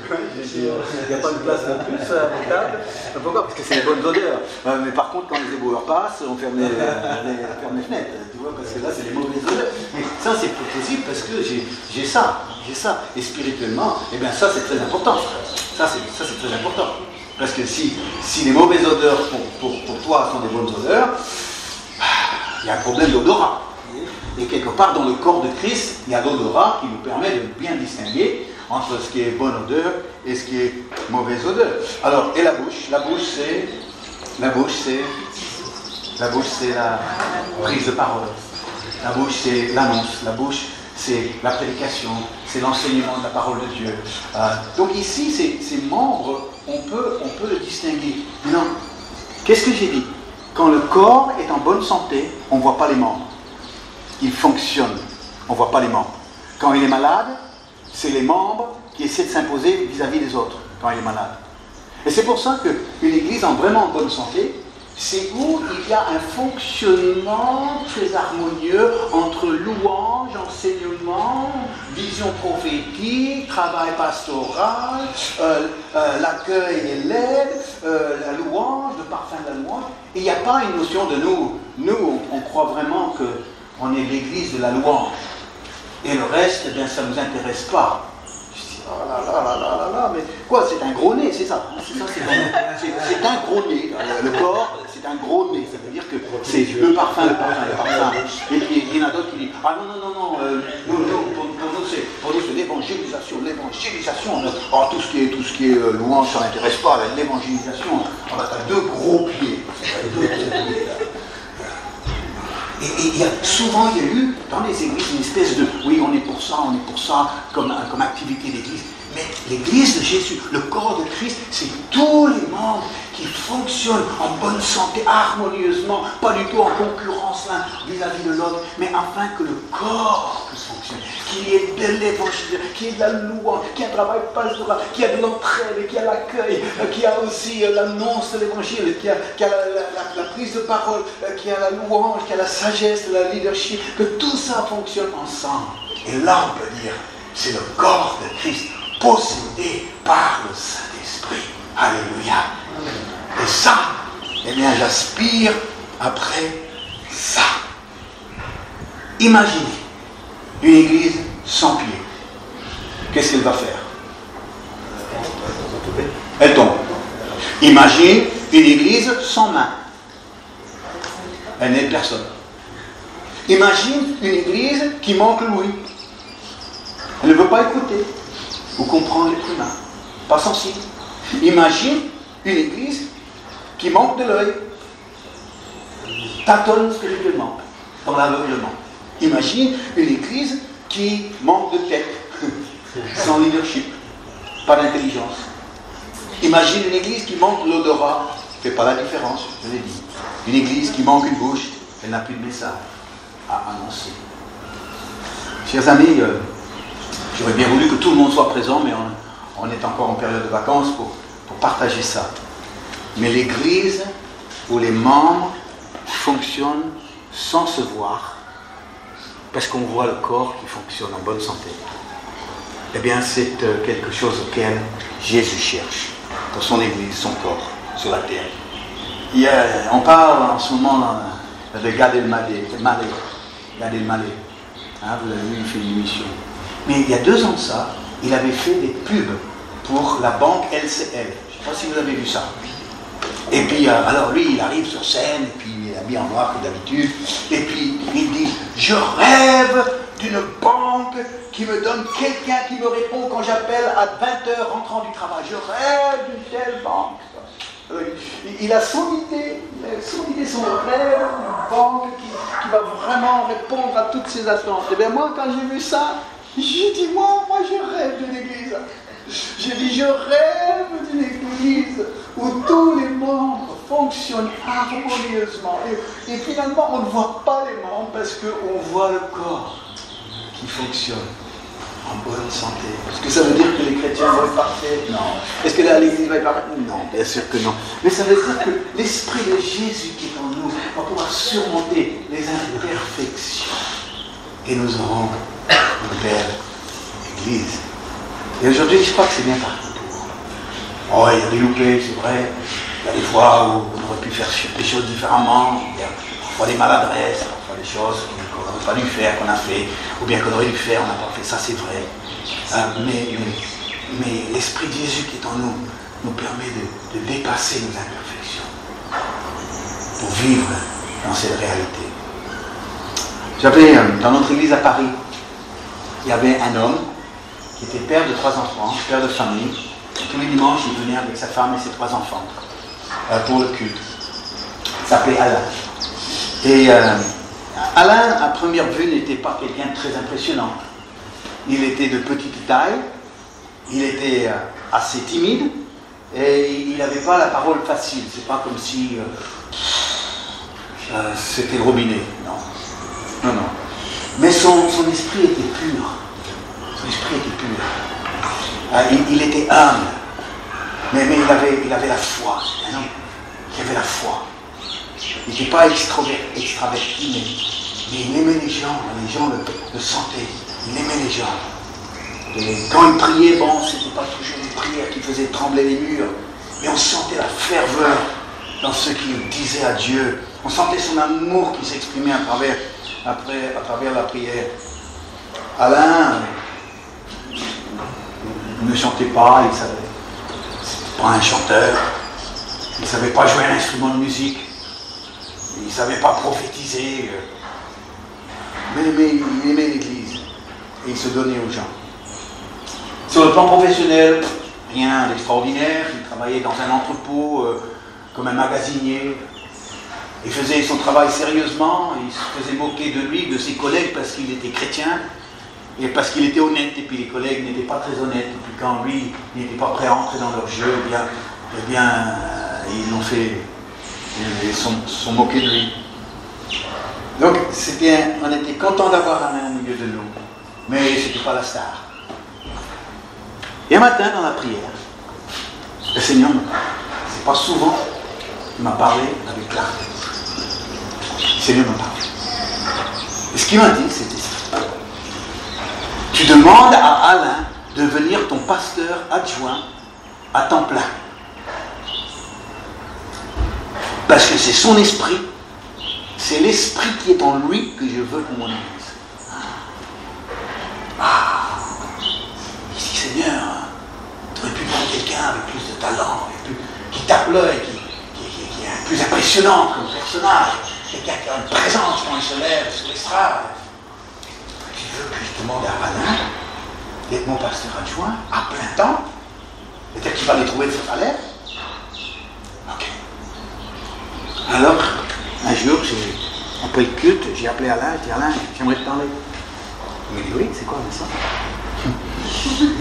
Il n'y a pas de place non plus à la table. Pourquoi? Parce que c'est les bonnes odeurs. Mais par contre, quand les éboueurs passent, on ferme les fenêtres. Tu vois, parce que là, c'est les mauvaises odeurs. Mais ça, c'est plus possible parce que j'ai ça. Et spirituellement, eh bien ça, c'est très important. Ça, c'est très important. Parce que si les mauvaises odeurs pour toi sont des bonnes odeurs, il y a un problème d'odorat. Et quelque part dans le corps de Christ, il y a l'odorat qui nous permet de bien distinguer entre ce qui est bonne odeur et ce qui est mauvaise odeur. Alors, et la bouche c'est la prise de parole. La bouche, c'est l'annonce. La bouche, c'est la prédication. C'est l'enseignement de la parole de Dieu. Donc ici, ces membres, on peut le distinguer. Non. Qu'est-ce que j'ai dit? Quand le corps est en bonne santé, on ne voit pas les membres. Il fonctionne. On ne voit pas les membres. Quand il est malade, c'est les membres qui essaient de s'imposer vis-à-vis des autres quand il est malade. Et c'est pour ça qu'une église en vraiment bonne santé, c'est où il y a un fonctionnement très harmonieux entre louange, enseignement, vision prophétique, travail pastoral, l'accueil et l'aide, la louange, le parfum de la louange. Et il n'y a pas une notion de nous. Nous, on croit vraiment qu'on est l'église de la louange. Et le reste, eh bien, ça ne nous intéresse pas. Je dis, oh là là là là là là, mais quoi, c'est un gros nez, c'est ça. C'est un gros nez. Le corps, c'est un gros nez. Ça veut dire que c'est le parfum. Et puis, il y en a d'autres qui disent, ah non, pour nous, c'est l'évangélisation. Oh, tout ce qui est louange, ça ne m'intéresse pas. L'évangélisation, tu as deux gros pieds. Et souvent, il y a eu dans les églises une espèce de « oui, on est pour ça » comme activité d'église. Mais l'église de Jésus, le corps de Christ, c'est tous les membres qui fonctionnent en bonne santé, harmonieusement, pas du tout en concurrence l'un vis-à-vis de l'autre, mais afin que le corps puisse fonctionner, qu'il y ait de l'évangile, qu'il y ait de la louange, qu'il y ait un travail pastoral, qu'il y ait de l'entraide, qu'il y ait l'accueil, qu'il y ait aussi l'annonce de l'évangile, qu'il y ait la prise de parole, qu'il y ait la louange, qu'il y ait la sagesse, la leadership, que tout ça fonctionne ensemble. Et là, on peut dire, c'est le corps de Christ, possédé par le Saint-Esprit. Alléluia. Et ça, eh bien, j'aspire après ça. Imaginez une église sans pied. Qu'est-ce qu'elle va faire? Elle tombe. Imagine une église sans main. Elle n'aide personne. Imagine une église qui manque l'ouïe. Elle ne veut pas écouter ou comprendre les humains. Pas sensible. Imagine une église qui manque de l'œil, tâtonne spirituellement, dans l'aveuglement. Imagine une église qui manque de tête, sans leadership, pas d'intelligence. Imagine une église qui manque de l'odorat, ne fait pas la différence, je l'ai dit. Une église qui manque une bouche, elle n'a plus de message à annoncer. Chers amis, j'aurais bien voulu que tout le monde soit présent, mais on est encore en période de vacances pour partager ça. Mais l'église où les membres fonctionnent sans se voir, parce qu'on voit le corps qui fonctionne en bonne santé, eh bien c'est quelque chose auquel Jésus cherche dans son église, son corps, sur la terre. On parle en ce moment de Gad Elmaleh. Gad Elmaleh. Hein, vous avez vu, il fait une émission. Mais il y a 2 ans de ça, il avait fait des pubs pour la banque LCL. Je ne sais pas si vous avez vu ça. Et puis, alors lui, il arrive sur scène, et puis il est habillé en noir comme d'habitude, et puis il dit « Je rêve d'une banque qui me donne quelqu'un qui me répond quand j'appelle à 20h rentrant du travail. Je rêve d'une telle banque. » Il a son idée, son rêve d'une banque qui va vraiment répondre à toutes ses attentes. Et bien moi, quand j'ai vu ça, j'ai dit, moi je rêve d'une église. J'ai dit, je rêve d'une église où tous les membres fonctionnent harmonieusement. Et finalement, on ne voit pas les membres parce qu'on voit le corps qui fonctionne en bonne santé. Est-ce que ça veut dire que les chrétiens vont être parfaits? Non. Est-ce que l'église va être parfaite? Non, bien sûr que non. Mais ça veut dire que l'Esprit de Jésus qui est en nous va pouvoir surmonter les imperfections. Et nous aurons une belle église. Et aujourd'hui, je crois que c'est bien partout. Oh, il y a des loupés, c'est vrai. Il y a des fois où on aurait pu faire des choses différemment. Il y a parfois des maladresses, parfois des choses qu'on n'aurait pas dû faire, qu'on a fait, ou bien qu'on aurait dû faire, on n'a pas fait. Ça, c'est vrai. Mais l'Esprit de Jésus qui est en nous nous permet de dépasser nos imperfections pour vivre dans cette réalité. J'avais, dans notre église à Paris, il y avait un homme qui était père de 3 enfants, père de famille. Et tous les dimanches, il venait avec sa femme et ses 3 enfants pour le culte. Il s'appelait Alain. Et Alain, à première vue, n'était pas quelqu'un de très impressionnant. Il était de petite taille, il était assez timide, et il n'avait pas la parole facile. C'est pas comme si c'était le robinet. Non. Non. Mais son esprit était pur. Son esprit était pur. Il était humble. Mais il avait la foi. Un homme qui avait la foi. Il n'était pas extraverti, mais il aimait les gens le sentaient. Il aimait les gens. Et quand il priait, c'était pas toujours une prière qui faisait trembler les murs, mais on sentait la ferveur dans ce qu'il disait à Dieu. On sentait son amour qui s'exprimait à travers la prière. Alain ne chantait pas, il savait. C'était pas un chanteur. Il ne savait pas jouer un instrument de musique. Il ne savait pas prophétiser. Mais il aimait l'église. Et il se donnait aux gens. Sur le plan professionnel, rien d'extraordinaire. Il travaillait dans un entrepôt comme un magasinier. Il faisait son travail sérieusement. Il se faisait moquer de lui, de ses collègues, parce qu'il était chrétien. Et parce qu'il était honnête. Et puis les collègues n'étaient pas très honnêtes. Et puis quand lui n'était pas prêt à entrer dans leur jeu, eh bien ils l'ont fait. Ils sont moqués de lui. Donc on était content d'avoir Alain au milieu de nous. Mais ce n'était pas la star. Et un matin, dans la prière, le Seigneur me parle. C'est pas souvent qu'il m'a parlé avec clarté. Le Seigneur me parle. Et ce qu'il m'a dit, c'était ça. Tu demandes à Alain de devenir ton pasteur adjoint à temps plein. Parce que c'est son esprit, c'est l'esprit qui est en lui que je veux pour mon église. Ici, Seigneur, tu aurais pu prendre quelqu'un avec plus de talent, qui tape l'œil, qui est plus impressionnant comme personnage, quelqu'un qui a une présence quand il se lève sur l'estrade. Tu veux que je demande à Alain d'être mon pasteur adjoint à plein temps? Peut-être qu'il va les trouver de son salaire. Ok. Alors, un jour, après le culte, j'ai appelé Alain, j'ai dit Alain, j'aimerais te parler. Il m'a dit oui, c'est quoi ça?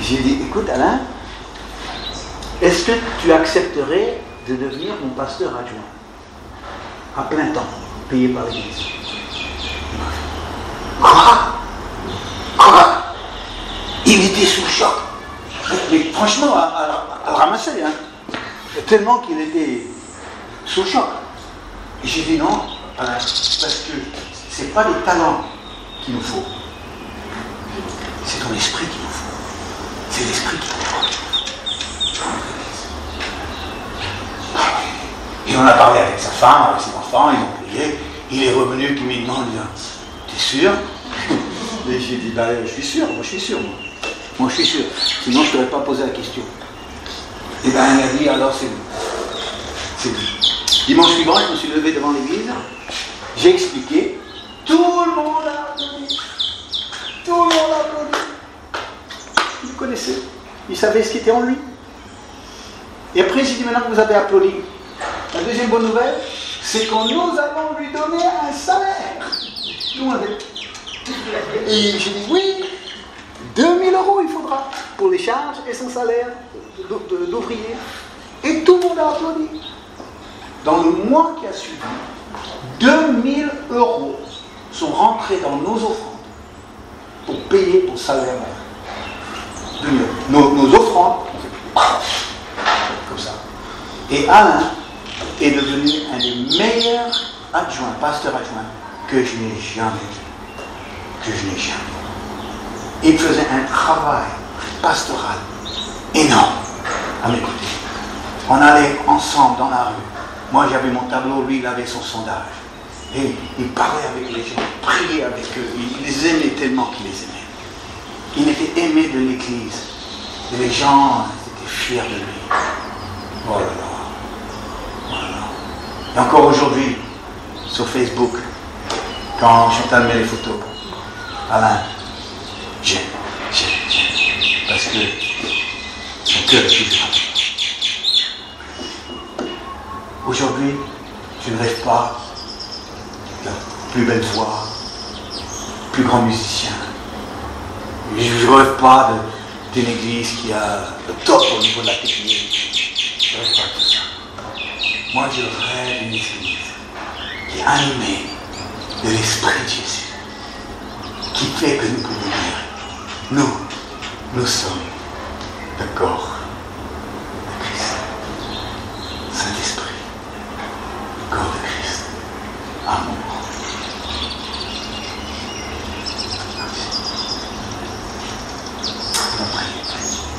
J'ai dit écoute Alain, est-ce que tu accepterais de devenir mon pasteur adjoint à plein temps, payé par l'église? Quoi? Il était sous le choc. Mais franchement, à le ramasser, hein. Tellement qu'il était sous le choc. Et j'ai dit non, Alain, parce que c'est pas les talents qu'il nous faut. C'est ton esprit qu'il nous faut. C'est l'esprit qu'il nous faut. Et on a parlé avec sa femme, avec ses enfants, ils ont prié. Il est revenu, puis il me demande, t'es sûr? Et j'ai dit, je suis sûr, moi je suis sûr. Sinon je ne t'aurais pas posé la question. Et il a dit, alors c'est vous. C'est vous. Dimanche suivant, je me suis levé devant l'église, j'ai expliqué, tout le monde a applaudi. Tout le monde a applaudi. Il le connaissait. Il savait ce qui était en lui. Et après, j'ai dit, maintenant que vous avez applaudi, la deuxième bonne nouvelle, c'est qu'on nous allons lui donner un salaire. Nous, on avait. Et j'ai dit, oui, 2000 € il faudra pour les charges et son salaire d'ouvrier. Et tout le monde a applaudi. Dans le mois qui a suivi, 2000 € sont rentrés dans nos offrandes pour payer ton salaire. Nos offrandes, comme ça. Et Alain est devenu un des meilleurs adjoints, pasteurs adjoints, que je n'ai jamais vu. Il faisait un travail pastoral énorme à mes côtés. On allait ensemble dans la rue. Moi j'avais mon tableau, lui il avait son sondage. Et il parlait avec les gens, il priait avec eux, il les aimait tellement qu'il les aimait. Il était aimé de l'église. Et les gens étaient fiers de lui. Voilà. Et encore aujourd'hui, sur Facebook, Quand Chantal met les photos, Alain, j'aime. Parce que son cœur est plus grand. Aujourd'hui, je ne rêve pas d'un plus belle voix, plus grand musicien. Je ne rêve pas d'une église qui a le top au niveau de la technique. Je ne rêve pas de tout ça. Moi, je rêve d'une église qui est animée de l'Esprit de Jésus, qui fait que nous pouvons dire, nous sommes le corps de Christ. Saint-Esprit, corps de Christ, amour. On va prier.